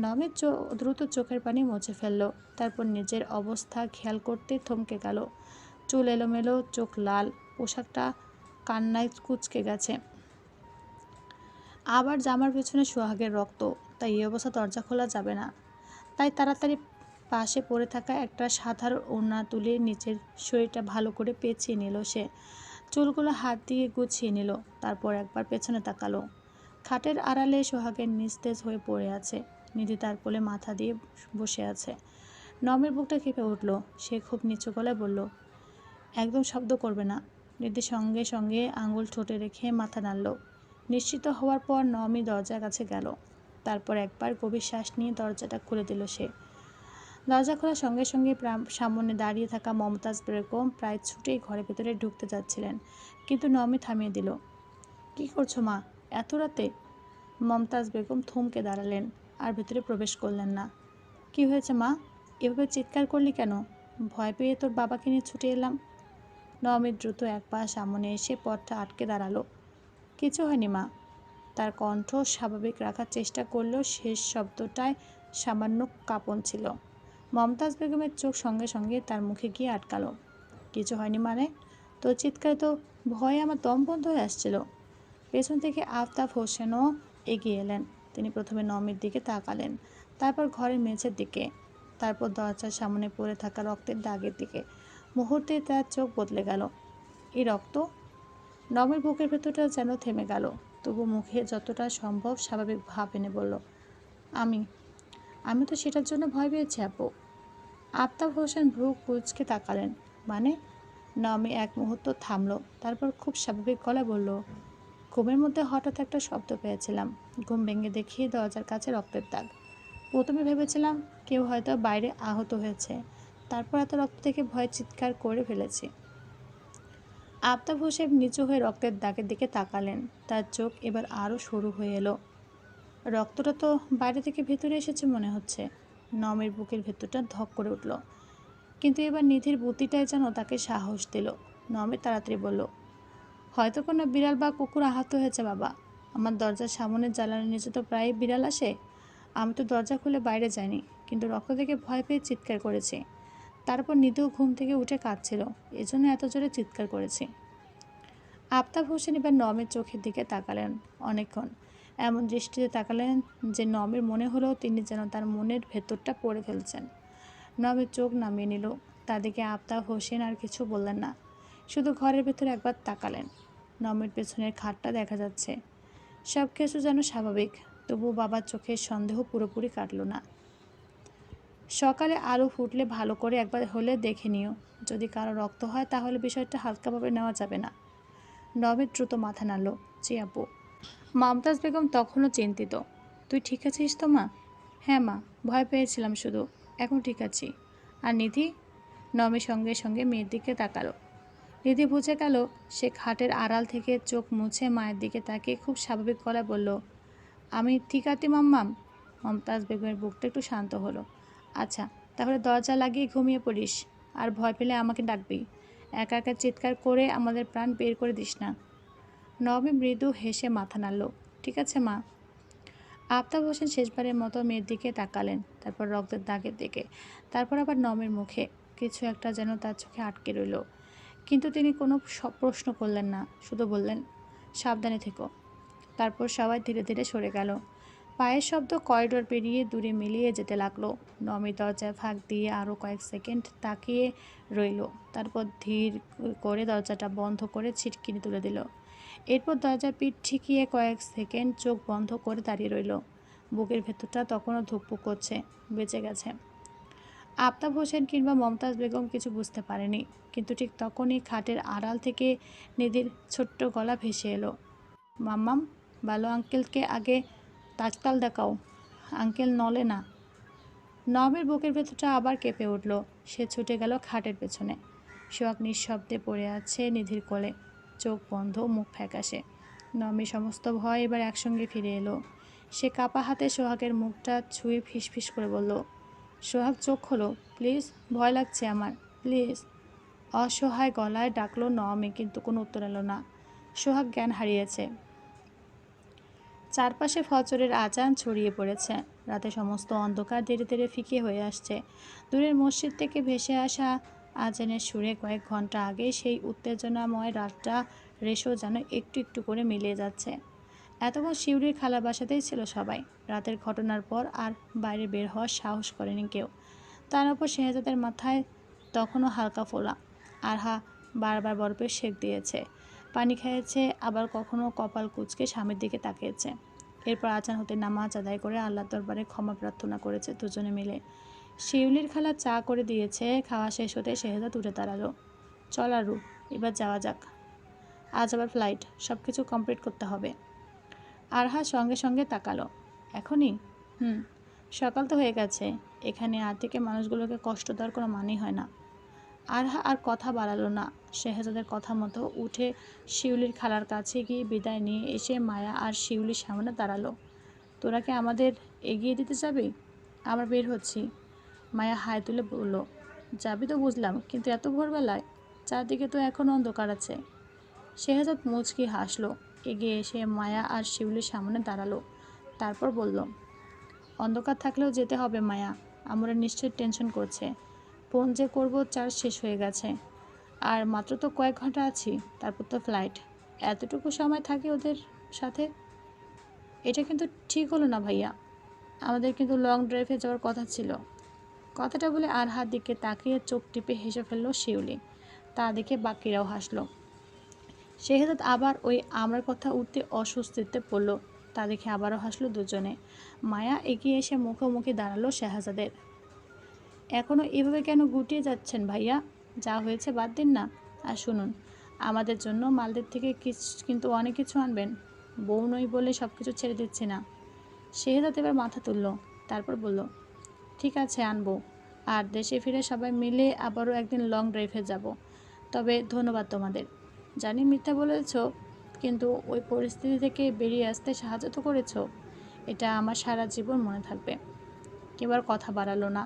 S1: নমির দ্রুত চোখের পানি মুছে ফেলল। তারপর নিজের অবস্থা খেয়াল করতে থমকে গেল। চুল এলোমেলো, চোখ লাল, পোশাকটা কান্নায় কুঁচকে গেছে। আবার জামার পেছনে সোহাগের রক্ত। তাই এই অবস্থা দরজা খোলা যাবে না। তাই তাড়াতাড়ি পাশে পড়ে থাকা একটা সাধারণ ওড়না তুলে নিচের শরীরটা ভালো করে পেঁচিয়ে নিল সে। চুলগুলো হাত দিয়ে গুছিয়ে নিল। তারপর একবার পেছনে তাকালো। খাটের আড়ালে সোহাগের নিস্তেজ হয়ে পড়ে আছে। নিধি তার কোলে মাথা দিয়ে বসে আছে। নমের বুকটা কেঁপে উঠল। সে খুব নিচু গলায় বলল, একদম শব্দ করবে না। নিধি সঙ্গে সঙ্গে আঙুল ঠোঁটে রেখে মাথা নাড়ল। নিশ্চিত হওয়ার পর নমি দরজার কাছে গেল। তারপর একবার গভীর শ্বাস নিয়ে দরজাটা খুলে দিল সে। দরজা খোলার সঙ্গে সঙ্গে সামনে দাঁড়িয়ে থাকা মমতাজ বেগম প্রায় ছুটেই ঘরের ভেতরে ঢুকতে যাচ্ছিলেন, কিন্তু নমি থামিয়ে দিল। কি করছো মা, এত রাতে? মমতাজ বেগম থমকে দাঁড়ালেন, আর ভেতরে প্রবেশ করলেন না। কি হয়েছে মা, এভাবে চিৎকার করলি কেন? ভয় পেয়ে তোর বাবাকে নিয়ে ছুটে এলাম। নমি দ্রুত এক পা সামনে এসে পথটা আটকে দাঁড়ালো। কিছু হয়নি মা। তার কণ্ঠ স্বাভাবিক রাখার চেষ্টা করলেও শেষ শব্দটায় সামান্য কাঁপন ছিল। মমতাজ বেগমের চোখ সঙ্গে সঙ্গে তার মুখে গিয়ে আটকালো। কিছু হয়নি মানে? তোর চিৎকারে তো ভয়ে আমার দম বন্ধ হয়ে আসছিল। পেছন থেকে আফতাব হোসেনও এগিয়ে এলেন। তিনি প্রথমে নমির দিকে তাকালেন, তারপর ঘরের মেঝের দিকে, তারপর দরজার সামনে পড়ে থাকা রক্তের দাগের দিকে। মুহূর্তে তার চোখ বদলে গেল। এই রক্ত! নমের বুকের ভেতরটা যেন থেমে গেল। তবু মুখে যতটা সম্ভব স্বাভাবিক ভাব এনে বলল, আমি আমি তো সেটার জন্য ভয় পেয়েছি আপু। আফতাব হোসেন ভ্রু কুঁচকে তাকালেন। মানে? নমি এক মুহূর্ত থামল, তারপর খুব স্বাভাবিক গলায় বলল, ঘুমের মধ্যে হঠাৎ একটা শব্দ পেয়েছিলাম। ঘুম ভেঙে দেখি দরজার কাছে রক্তের দাগ। প্রথমে ভেবেছিলাম কেউ হয়তো বাইরে আহত হয়েছে, তারপর এত রক্ত থেকে ভয়ে চিৎকার করে ফেলেছি। আফতাব হোসেন নিচু হয়ে রক্তের দাগের দিকে তাকালেন। তার চোখ এবার আরও সরু হয়ে এলো। রক্তটা তো বাইরে থেকে ভেতরে এসেছে মনে হচ্ছে। নমের বুকের ভেতরটা ধক করে উঠল, কিন্তু এবার নিধির বুদ্ধিটাই যেন তাকে সাহস দিল। নমে তাড়াতাড়ি বলল, হয়তো কোনো বিড়াল বা কুকুর আহত হয়েছে বাবা। আমার দরজার সামনের জ্বালানির নিচে তো প্রায় বিড়াল আসে। আমি তো দরজা খুলে বাইরে যাইনি, কিন্তু রক্ত দেখে ভয় পেয়ে চিৎকার করেছি। তারপর নিধিও ঘুম থেকে উঠে কাঁদছিল, এজন্য এত জোরে চিৎকার করেছি। আফতাব হোসেন এবার নমের চোখের দিকে তাকালেন অনেকক্ষণ। এমন দৃষ্টিতে তাকালেন যে নমের মনে হলো তিনি যেন তার মনের ভেতরটা পড়ে ফেলছেন। নমের চোখ নামিয়ে নিল। তাদেরকে আফতাব হোসেন আর কিছু বললেন না, শুধু ঘরের ভেতরে একবার তাকালেন। নমের পেছনের খাটটা দেখা যাচ্ছে। সব কিছু যেন স্বাভাবিক, তবুও বাবার চোখের সন্দেহ পুরোপুরি কাটল না। সকালে আলো ফুটলে ভালো করে একবার হলে দেখে নিও। যদি কারো রক্ত হয় তাহলে বিষয়টা হালকাভাবে নেওয়া যাবে না। নবের দ্রুত মাথা নাড়ল। জি আপু। মমতাজ বেগম তখনও চিন্তিত। তুই ঠিক আছিস তো মা? হ্যাঁ মা, ভয় পেয়েছিলাম শুধু, এখন ঠিক আছি। আর নিধি? নমি সঙ্গে সঙ্গে মেয়ের দিকে তাকালো। নিধি বুঝে গেল। সে খাটের আড়াল থেকে চোখ মুছে মায়ের দিকে তাকিয়ে খুব স্বাভাবিক গলায় বলল, আমি ঠিক আছি মাম্মাম। মমতাজ বেগমের বুকটা একটু শান্ত হলো। আচ্ছা, তাহলে দরজা লাগিয়ে ঘুমিয়ে পড়িস, আর ভয় পেলে আমাকে ডাকবি। একা একা চিৎকার করে আমাদের প্রাণ বের করে দিস না। নবী মৃদু হেসে মাথা নাড়ল। ঠিক আছে মা। আফতাব হোসেন শেষবারের মতো মেয়ের দিকে তাকালেন, তারপর রক্তের দাগের দিকে, তারপর আবার নমের মুখে। কিছু একটা যেন তার চোখে আটকে রইল, কিন্তু তিনি কোনো প্রশ্ন করলেন না, শুধু বললেন, সাবধানে থেকো। তারপর সবাই ধীরে ধীরে সরে গেল। পায়ের শব্দ করিডোর পেরিয়ে দূরে মিলিয়ে যেতে লাগলো। নমি দরজার ফাঁক দিয়ে আরও কয়েক সেকেন্ড তাকিয়ে রইল, তারপর ধীর করে দরজাটা বন্ধ করে ছিটকিনি তুলে দিল। এরপর দরজার পিঠ ঠেকিয়ে কয়েক সেকেন্ড চোখ বন্ধ করে দাঁড়িয়ে রইল। বুকের ভেতরটা তখনও ধুকপুক করছে, বেঁচে গেছে। আফতাব হোসেন কিংবা মমতাজ বেগম কিছু বুঝতে পারেনি, কিন্তু ঠিক তখনই খাটের আড়াল থেকে নিধির ছোট্ট গলা ভেসে এলো, মাম্মাম, ভালো আঙ্কেলকে আগে তাজকাল দেখাও, আঙ্কেল নলে না। নমের বুকের ভেতরটা আবার কেঁপে উঠল। সে ছুটে গেল খাটের পেছনে। সোহাগ নিঃশব্দে পড়ে আছে নিধির কোলে, চোখ বন্ধ, মুখ ফ্যাকাশে। নমের সমস্ত ভয় এবার একসঙ্গে ফিরে এলো। সে কাপা হাতে সোহাগের মুখটা ছুঁয়ে ফিসফিস করে বলল, সোহাগ চোখ খোলো প্লিজ, ভয় লাগছে আমার, প্লিজ। অসহায় গলায় ডাকলো নমে, কিন্তু কোনো উত্তর এলো না। সোহাগ জ্ঞান হারিয়েছে। চারপাশে ফজরের আজান ছড়িয়ে পড়েছে। রাতে সমস্ত অন্ধকার ধীরে ধীরে ফিকে হয়ে আসছে। দূরের মসজিদ থেকে ভেসে আসা আজানের সুরে কয়েক ঘন্টা আগে সেই উত্তেজনাময় রাতটা রেশও যেন একটু একটু করে মিলিয়ে যাচ্ছে। এতক্ষণ শিউলির খালার বাসাতেই ছিল সবাই। রাতের ঘটনার পর আর বাইরে বের হওয়ার সাহস করেনি কেউ। তার উপর শেহজাদের মাথায় তখনও হালকা ফোলা। আরহা বারবার বরফের সেঁক দিয়েছে, পানি খেয়েছে, আবার কখনো কপাল কুঁচকে স্বামীর দিকে তাকিয়েছে। এরপর আজান হতে নামাজ আদায় করে আল্লাহর দরবারে ক্ষমা প্রার্থনা করেছে দুজনে মিলে। শিউলির খালা চা করে দিয়েছে। খাওয়া শেষ হতে শেহজাদ উঠে দাঁড়ালো। চল আরু, এবার যাওয়া যাক। আজ আবার ফ্লাইট, সব কিছু কমপ্লিট করতে হবে। আরহা সঙ্গে সঙ্গে তাকালো। এখনই? হুম, সকাল তো হয়ে গেছে। এখানে আর থেকে মানুষগুলোকে কষ্ট দেওয়ার কোনো মানেই হয় না। আরহা আর কথা বাড়ালো না। শেহজাদের কথা মতো উঠে শিউলির খালার কাছে গিয়ে বিদায় নিয়ে এসে মায়া আর শিউলির সামনে দাঁড়ালো। তোরা কি আমাদের এগিয়ে দিতে যাবি? আমরা বের হচ্ছি। মায়া হাই তুলে বলল, যাবি তো বুঝলাম, কিন্তু এত ভোরবেলায়? চারদিকে তো এখনও অন্ধকার আছে। শেহজাদ মুচকি হাসলো, এগিয়ে এসে মায়া আর শিউলির সামনে দাঁড়ালো। তারপর বলল, অন্ধকার থাকলেও যেতে হবে মায়া। আমরা নিশ্চয়ই টেনশন করছে। ফোন যে করবো চার্জ শেষ হয়ে গেছে। আর মাত্র তো কয়েক ঘন্টা আছি, তারপর তো ফ্লাইট। এতটুকু সময় থাকি ওদের সাথে? এটা কিন্তু ঠিক হলো না ভাইয়া। আমাদের কিন্তু লং ড্রাইভে যাওয়ার কথা ছিল। কথাটা বলে আরহার দিকে তাকিয়ে চোখ টিপে হেসে ফেললো শিউলি। তা দেখে বাকিরাও হাসলো। শেহজাদ আবার ওই আমার কথা উঠতে অস্বস্তিতে পড়ল। তা দেখে আবারও হাসলো দুজনে। মায়া এগিয়ে এসে মুখোমুখি দাঁড়ালো শেহজাদের। এখনও এভাবে কেন গুটিয়ে যাচ্ছেন ভাইয়া? যা হয়েছে বাদ দিন না। আর শুনুন, আমাদের জন্য মালদ্বীপ থেকে কিন্তু অনেক কিছু আনবেন। বউ নই বলে সব কিছু ছেড়ে দিচ্ছি না। শেহজাদ এবার মাথা তুলল। তারপর বলল, ঠিক আছে আনবো। আর দেশে ফিরে সবাই মিলে আবারও একদিন লং ড্রাইভে যাব। তবে ধন্যবাদ তোমাদের। জানি মিথ্যা বলেছ, কিন্তু ওই পরিস্থিতি থেকে বেরিয়ে আসতে সাহায্য তো করেছ। এটা আমার সারা জীবন মনে থাকবে। কেউ আর কথা বাড়ালো না।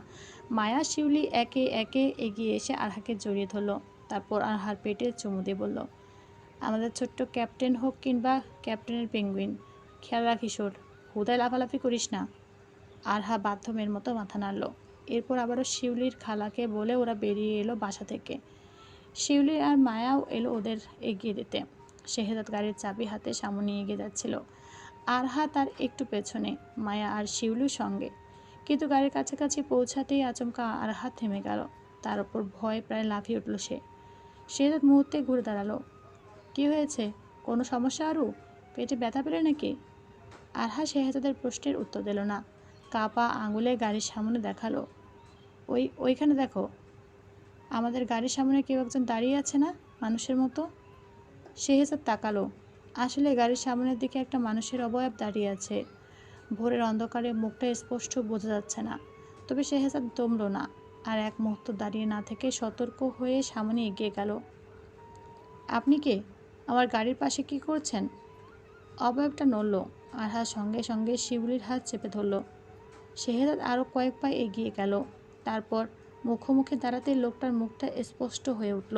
S1: মায়া শিউলি একে একে এগিয়ে এসে আরহাকে জড়িয়ে ধরল। তারপর আরহার পেটে চুমু দিয়ে বলল, আমাদের ছোট্ট ক্যাপ্টেন হোক কিংবা ক্যাপ্টেনের পেঙ্গুইন, খেয়াল রাখিস ওর। হুদায় লাফালাফি করিস না। আরহা বাধ্যমের মতো মাথা নাড়ল। এরপর আবারও শিউলির খালাকে বলে ওরা বেরিয়ে এলো বাসা থেকে। শিউলি আর মায়াও এলো ওদের এগিয়ে দিতে। শেহজাদ গাড়ির চাবি হাতে সামনে এগিয়ে যাচ্ছিল। আরহা তার একটু পেছনে, মায়া আর শিউলির সঙ্গে। কিন্তু গাড়ির কাছাকাছি পৌঁছাতেই আচমকা আরহা থেমে গেল। তার উপর ভয়ে প্রায় লাফিয়ে উঠল সে। শেহজাদ মুহূর্তে ঘুরে দাঁড়ালো। কি হয়েছে? কোনো সমস্যা আরু? পেটে ব্যথা পেলে নাকি? আরহা শেহজাদের প্রশ্নের উত্তর দিল না। কাপা আঙুলে গাড়ির সামনে দেখালো। ওইখানে দেখো, আমাদের গাড়ির সামনে কেউ একজন দাঁড়িয়ে আছে না, মানুষের মতো? শেহজাদ তাকালো। আসলে গাড়ির সামনের দিকে একটা মানুষের অবয়ব দাঁড়িয়ে আছে। ভোরের অন্ধকারে মুখটা স্পষ্ট বোঝা যাচ্ছে না। তবে শেহজাদ দমল না। আর এক মুহূর্ত দাঁড়িয়ে না থেকে সতর্ক হয়ে সামনে এগিয়ে গেল। আপনি কে? আমার গাড়ির পাশে কি করছেন? অবয়বটা নড়ল। আরহা সঙ্গে সঙ্গে শিউলির হাত চেপে ধরল। শেহজাদ আরও কয়েক পা এগিয়ে গেল। তারপর মুখোমুখি দাঁড়াতে লোকটার মুখটা স্পষ্ট হয়ে উঠল।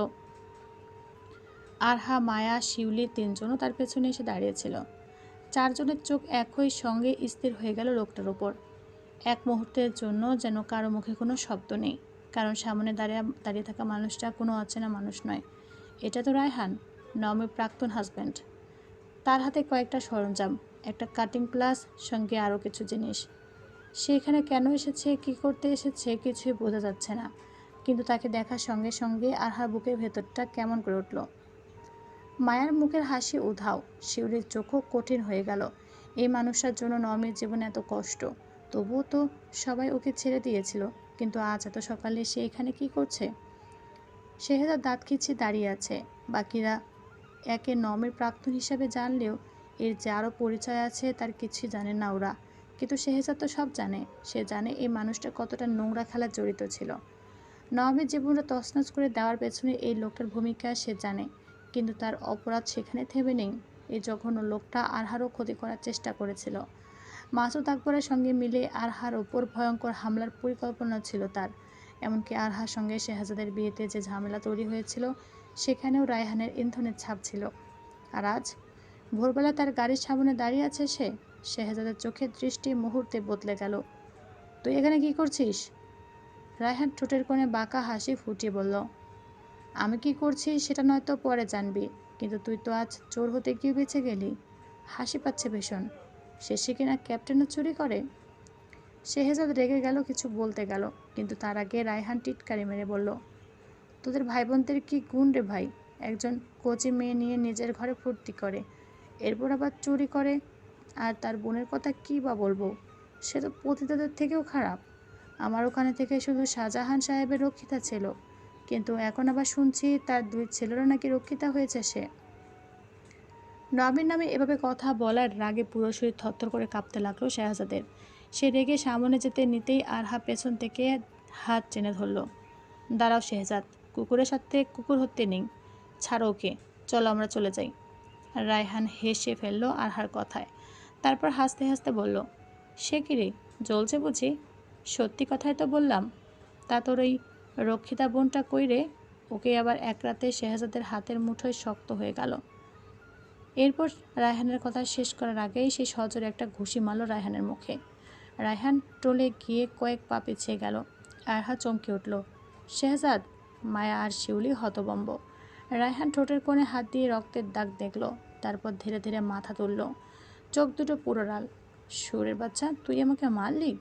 S1: আরহা, মায়া, শিউলি তিনজনও তার পেছনে এসে দাঁড়িয়েছিল। চারজনের চোখ একই সঙ্গে স্থির হয়ে গেল লোকটার উপর। এক মুহূর্তের জন্য যেন কারো মুখে কোনো শব্দ নেই, কারণ সামনে দাঁড়িয়ে থাকা মানুষটা কোনো অচেনা মানুষ নয়। এটা তো রায়হান, নমের প্রাক্তন হাজব্যান্ড। তার হাতে কয়েকটা সরঞ্জাম, একটা কাটিং প্লাস, সঙ্গে আরও কিছু জিনিস। সে এখানে কেন এসেছে, কী করতে এসেছে কিছুই বোঝা যাচ্ছে না। কিন্তু তাকে দেখার সঙ্গে সঙ্গে আরহার বুকের ভেতরটা কেমন করে উঠল। মায়ার মুখের হাসি উধাও, শিউলির চোখও কঠিন হয়ে গেল। এই মানুষটার জন্য নমের জীবনে এত কষ্ট, তবুও তো সবাই ওকে ছেড়ে দিয়েছিল। কিন্তু আজ এত সকালে সে এখানে কি করছে? শেহজাদ দাঁত খিচিয়ে দাঁড়িয়ে আছে। বাকিরা একে নমের প্রাক্তন হিসাবে জানলেও এর যে আরও পরিচয় আছে তার কিছুই জানে না ওরা। কিন্তু শেহজাদ তো সব জানে। সে জানে এই মানুষটা কতটা নোংরা খেলায় জড়িত ছিল। নওয়াবের জীবনটা তছনছ করে দেওয়ার পেছনে এই লোকটার ভূমিকা সে জানে। কিন্তু তার অপরাধ সেখানে থেমে নেই। এই জঘন্য লোকটা আরহারও ক্ষতি করার চেষ্টা করেছিল। মাসুদ আকবরের সঙ্গে মিলে আরহার ওপর ভয়ঙ্কর হামলার পরিকল্পনা ছিল তার। এমনকি আরহার সঙ্গে শেহজাদের বিয়েতে যে ঝামেলা তৈরি হয়েছিল, সেখানেও রায়হানের ইন্ধনের ছাপ ছিল। আর আজ ভোরবেলা তার গাড়ির সামনে দাঁড়িয়ে আছে সে। শেহজাদের চোখের দৃষ্টি মুহূর্তে বদলে গেল। তুই এখানে কি করছিস? রায়হান ঠোঁটের কোণে বাঁকা হাসি ফুটিয়ে বলল, আমি কি করছি সেটা নয়তো পরে জানবি, কিন্তু তুই তো আজ চোর হতে গিয়ে বেঁচে গেলি। হাসি পাচ্ছে ভীষণ। শেষে কিনা ক্যাপ্টেনও চুরি করে। শেহজাদ রেগে গেল, কিছু বলতে গেল, কিন্তু তার আগে রায়হান টিটকারি মেরে বলল, তোদের ভাই বোনদের কি গুণ রে ভাই? একজন কোচি মেয়ে নিয়ে নিজের ঘরে ফুর্তি করে, এরপর আবার চুরি করে। আর তার বোনের কথা কী বা বলবো, সে তো পতিতাদের থেকেও খারাপ। আমার ওখানে থেকে শুধু শাহজাহান সাহেবের রক্ষিতা ছিল, কিন্তু এখন আবার শুনছি তার দুই ছেলেরও নাকি রক্ষিতা হয়েছে সে। নবীর নামে এভাবে কথা বলার রাগে পুরো শরীর থরথর করে কাঁপতে লাগলো শাহজাদের। সে রেগে সামনে যেতে নিতেই আরহা পেছন থেকে হাত টেনে ধরল। দাঁড়াও শেহজাদ, কুকুরের সাথে কুকুর হত্যে নেই, ছাড়ো ওকে, চলো আমরা চলে যাই। রায়হান হেসে ফেলল আরহার কথায়, তারপর হাসতে হাসতে বলল, সে কি রে, জ্বলছে বুঝি? সত্যি কথাই তো বললাম। তা তোর ওই রক্ষিতা বোনটা কই রে? ওকে আবার এক রাতে শেহজাদের হাতের মুঠোয় শক্ত হয়ে গেল। এরপর রায়হানের কথা শেষ করার আগেই সে সজোরে একটা ঘুষি মারল রায়হানের মুখে। রায়হান টলে গিয়ে কয়েক পা পিছিয়ে গেল। আরহা চমকে উঠল। শেহজাদ! মায়া আর শিউলি হতবম্ব। রায়হান ঠোঁটের কোণে হাত দিয়ে রক্তের দাগ দেখল, তারপর ধীরে ধীরে মাথা তুলল। চোখ দুটো পুরো লাল। সুরের বাচ্চা, তুই আমাকে মারলি?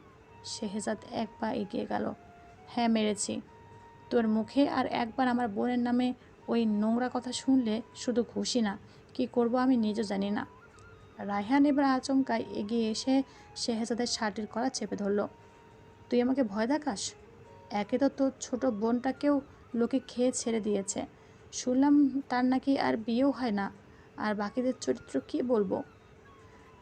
S1: শেহজাদ এক পা এগিয়ে গেল। হ্যাঁ মেরেছি। তোর মুখে আর একবার আমার বোনের নামে ওই নোংরা কথা শুনলে শুধু ঘুষি না, কি করব আমি নিজে জানি না। রায়হান এবার আচমকায় এগিয়ে এসে শেহজাদের শার্টের কলার চেপে ধরল। তুই আমাকে ভয় দেখাস? একে তো তোর ছোট বোনটাকেও লোকে খেয়ে ছেড়ে দিয়েছে, শুনলাম তার নাকি আর বিয়েও হয় না, আর বাকিদের চরিত্র কি বলবো।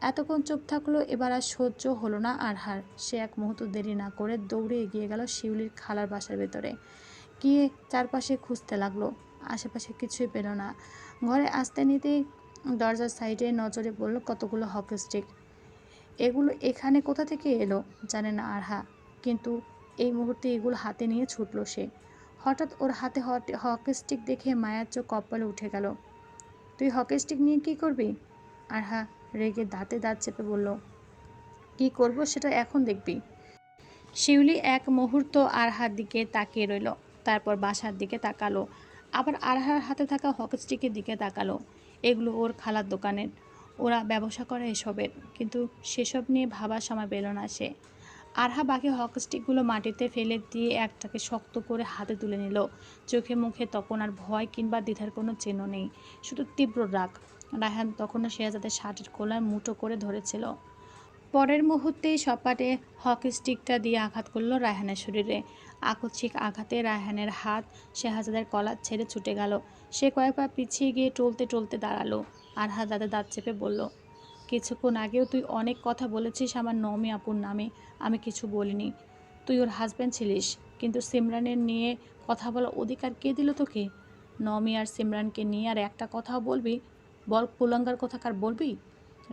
S1: এতক্ষণ চুপ থাকলো, এবার আর সহ্য হলো না আরহার। সে এক মুহূর্ত দেরি না করে দৌড়ে এগিয়ে গেল শিউলির খালার বাসার ভেতরে। গিয়ে চারপাশে খুঁজতে লাগলো, আশেপাশে কিছুই পেল না। ঘরে আসতে নিতেই দরজার সাইডে নজরে পড়ল কতগুলো হকি স্টিক। এগুলো এখানে কোথা থেকে এলো জানে না আরহা, কিন্তু এই মুহূর্তে এগুলো হাতে নিয়ে ছুটল সে। হঠাৎ ওর হাতে হকি স্টিক দেখে মায়ার চোখ কপালে উঠে গেল। তুই হকি স্টিক নিয়ে কী করবি? আরহা রেগে দাঁতে দাঁত চেপে বলল, কি করব সেটা এখন দেখবি। শিউলি এক মুহূর্ত আরহার দিকে তাকিয়ে রইল, তারপর বাসার দিকে তাকালো, আবার আরহার হাতে থাকা হকি স্টিকের দিকে তাকালো। এগুলো ওর খালার দোকানের, ওরা ব্যবসা করে এসবের, কিন্তু সেসব নিয়ে ভাবার সময় পেল না সে। আরহা বাকি হকি স্টিকগুলো মাটিতে ফেলে দিয়ে একটাকে শক্ত করে হাতে তুলে নিল। চোখে মুখে তখন আর ভয় কিংবা দ্বিধার কোনো চিহ্ন নেই, শুধু তীব্র রাগ। রায়হান তখনও শেহজাদের শার্টের কলার মুঠো করে ধরেছিল। পরের মুহূর্তেই সপাটে হকি স্টিকটা দিয়ে আঘাত করলো রায়হানের শরীরে। আকস্মিক আঘাতে রায়হানের হাত শেহজাদের কলার ছেড়ে ছুটে গেল। সে কয়েক পা পিছিয়ে গিয়ে টলতে টলতে দাঁড়ালো। আরহা দাঁতে দাঁত চেপে বলল, কিছুক্ষণ আগেও তুই অনেক কথা বলেছিস আমার নমি আপুর নামে, আমি কিছু বলিনি। তুই ওর হাজব্যান্ড ছিলিস, কিন্তু সিমরানের নিয়ে কথা বলার অধিকার কে দিল তোকে? নমি আর সিমরানকে নিয়ে আর একটা কথাও বলবি? বল কুলাঙ্গার কোথাকার, বলবি?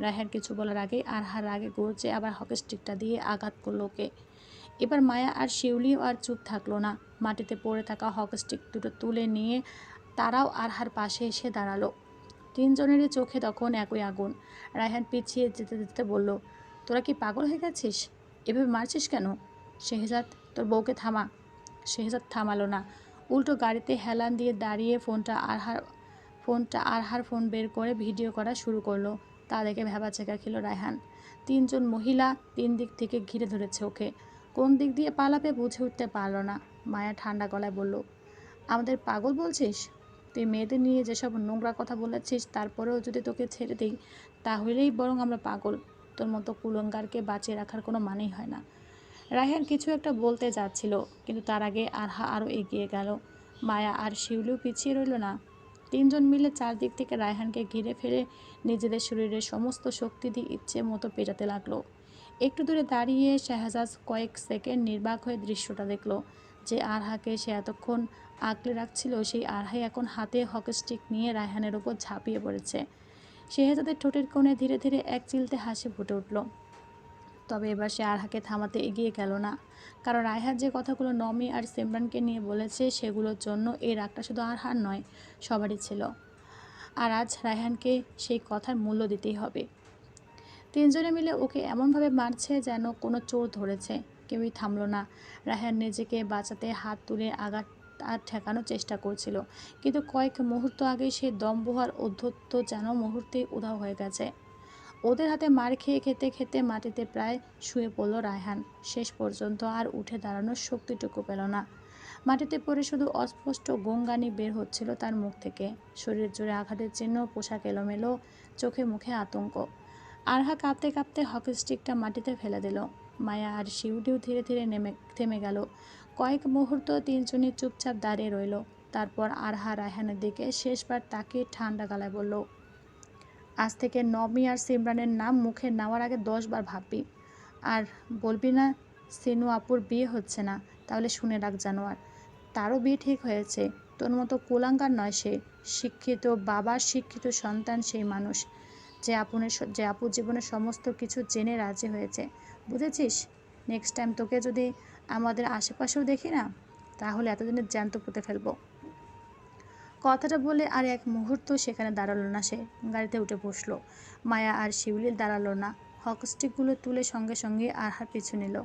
S1: রায়হান কিছু বলার আগেই আরহার রাগে গর্জে আবার হকি স্টিকটা দিয়ে আঘাত করলো ওকে। এবার মায়া আর শিউলিও আর চুপ থাকলো না। মাটিতে পড়ে থাকা হকি স্টিক দুটো তুলে নিয়ে তারাও আরহার পাশে এসে দাঁড়ালো। তিনজনেরই চোখে তখন একই আগুন। রায়হান পিছিয়ে যেতে যেতে বলল, তোরা কি পাগল হয়ে গেছিস? এভাবে মারছিস কেন? শেহজাদ, তোর বউকে থামা। শেহজাদ থামালো না, উল্টো গাড়িতে হেলান দিয়ে দাঁড়িয়ে আরহার ফোন বের করে ভিডিও করা শুরু করলো। তা দেখে ভ্যাবাচ্যাকা খেল রায়হান। তিনজন মহিলা তিন দিক থেকে ঘিরে ধরেছে ওকে। কোন দিক দিয়ে পালাবে বুঝে উঠতে পারল না। মায়া ঠান্ডা গলায় বলল, আমাদের পাগল বলছিস? তুই মেয়েদের নিয়ে যেসব নোংরা কথা বলেছিস, তারপরেও যদি তোকে ছেড়ে দিই তাহলেই বরং আমরা পাগল। তোর মতো কুলঙ্গারকে বাঁচিয়ে রাখার কোনো মানেই হয় না। রায়হান কিছু একটা বলতে যাচ্ছিল, কিন্তু তার আগে আরহা আরও এগিয়ে গেল। মায়া আর শিউলিও পিছিয়ে রইল না। তিনজন মিলে চারদিক থেকে রায়হানকে ঘিরে ফেলে নিজেদের শরীরের সমস্ত শক্তি দিয়ে ইচ্ছে মতো পেটাতে লাগলো। একটু দূরে দাঁড়িয়ে শাহজাদ কয়েক সেকেন্ড নির্বাক হয়ে দৃশ্যটা দেখল। যে আরহাকে সে এতক্ষণ আগলে রাখছিল, সেই আরহাই এখন হাতে হকি স্টিক নিয়ে রায়হানের ওপর ঝাঁপিয়ে পড়েছে। শেহজাদের ঠোঁটের কোণে ধীরে ধীরে এক চিলতে হাসি ফুটে উঠল। তবে এবার সে আরহাকে থামাতে এগিয়ে গেল না, কারণ রায়হান যে কথাগুলো নমি আর সিমরানকে নিয়ে বলেছে সেগুলোর জন্য এই রাগটা শুধু আরহার নয়, সবারই ছিল। আর আজ রায়হানকে সেই কথার মূল্য দিতেই হবে। তিনজনে মিলে ওকে এমনভাবে মারছে যেন কোনো চোর ধরেছে। কেউই থামলো না। রায়হান নিজেকে বাঁচাতে হাত তুলে আঘাত আর ঠেকানোর চেষ্টা করছিল, কিন্তু কয়েক মুহূর্ত আগে সে দম্ভ আর ঔদ্ধত্য যেন মুহূর্তেই উধাও হয়ে গেছে। ওদের হাতে মার খেয়ে খেতে খেতে মাটিতে প্রায় শুয়ে পড়ল রায়হান। শেষ পর্যন্ত আর উঠে দাঁড়ানোর শক্তিটুকু পেল না। মাটিতে পড়ে শুধু অস্পষ্ট গোঙানি বের হচ্ছিল তার মুখ থেকে। শরীর জুড়ে আঘাতের চিহ্ন, পোশাক এলোমেলো, চোখে মুখে আতঙ্ক। আরহা কাঁপতে কাঁপতে হকি স্টিকটা মাটিতে ফেলে দিল। মায়া আর শিউলিও ধীরে ধীরে থেমে গেল। কয়েক মুহূর্ত তিনজনই চুপচাপ দাঁড়িয়ে রইল। তারপর আরহা রায়হানের দিকে শেষবার তাকিয়ে ঠান্ডা গলায় বলল, আজ থেকে নমি আর সিমরানের নাম মুখে নেওয়ার আগে 10 বার ভাববি। আর বলবি না সিনু আপুর বিয়ে হচ্ছে না। তাহলে শুনে রাখ জানোয়ার, তারও বিয়ে ঠিক হয়েছে। তোর মতো কুলাঙ্গার নয় সে। শিক্ষিত বাবার শিক্ষিত সন্তান সেই মানুষ যে আপুর জীবনের সমস্ত কিছু জেনে রাজি হয়েছে। বুঝেছিস? নেক্সট টাইম তোকে যদি আমাদের আশেপাশেও দেখি না, তাহলে এতদিনের জ্যান্ত পুঁতে ফেলবো। কথাটা বলে আর এক মুহূর্ত সেখানে দাঁড়ালো না সে। গাড়িতে উঠে বসলো। মায়া আর শিউলি দাঁড়ালো না। হকস্টিকগুলো তুলে সঙ্গে সঙ্গে আরহার পিছু নিল।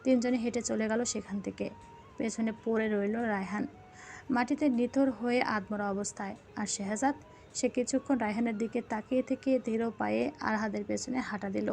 S1: তিনজনে হেঁটে চলে গেল সেখান থেকে। পেছনে পড়ে রইল রায়হান, মাটিতে নিথর হয়ে আধমরা অবস্থায়। আর শেহজাদ, সে কিছুক্ষণ রায়হানের দিকে তাকিয়ে থেকে ধীর পায়ে আরহাদের পেছনে হাঁটা দিল।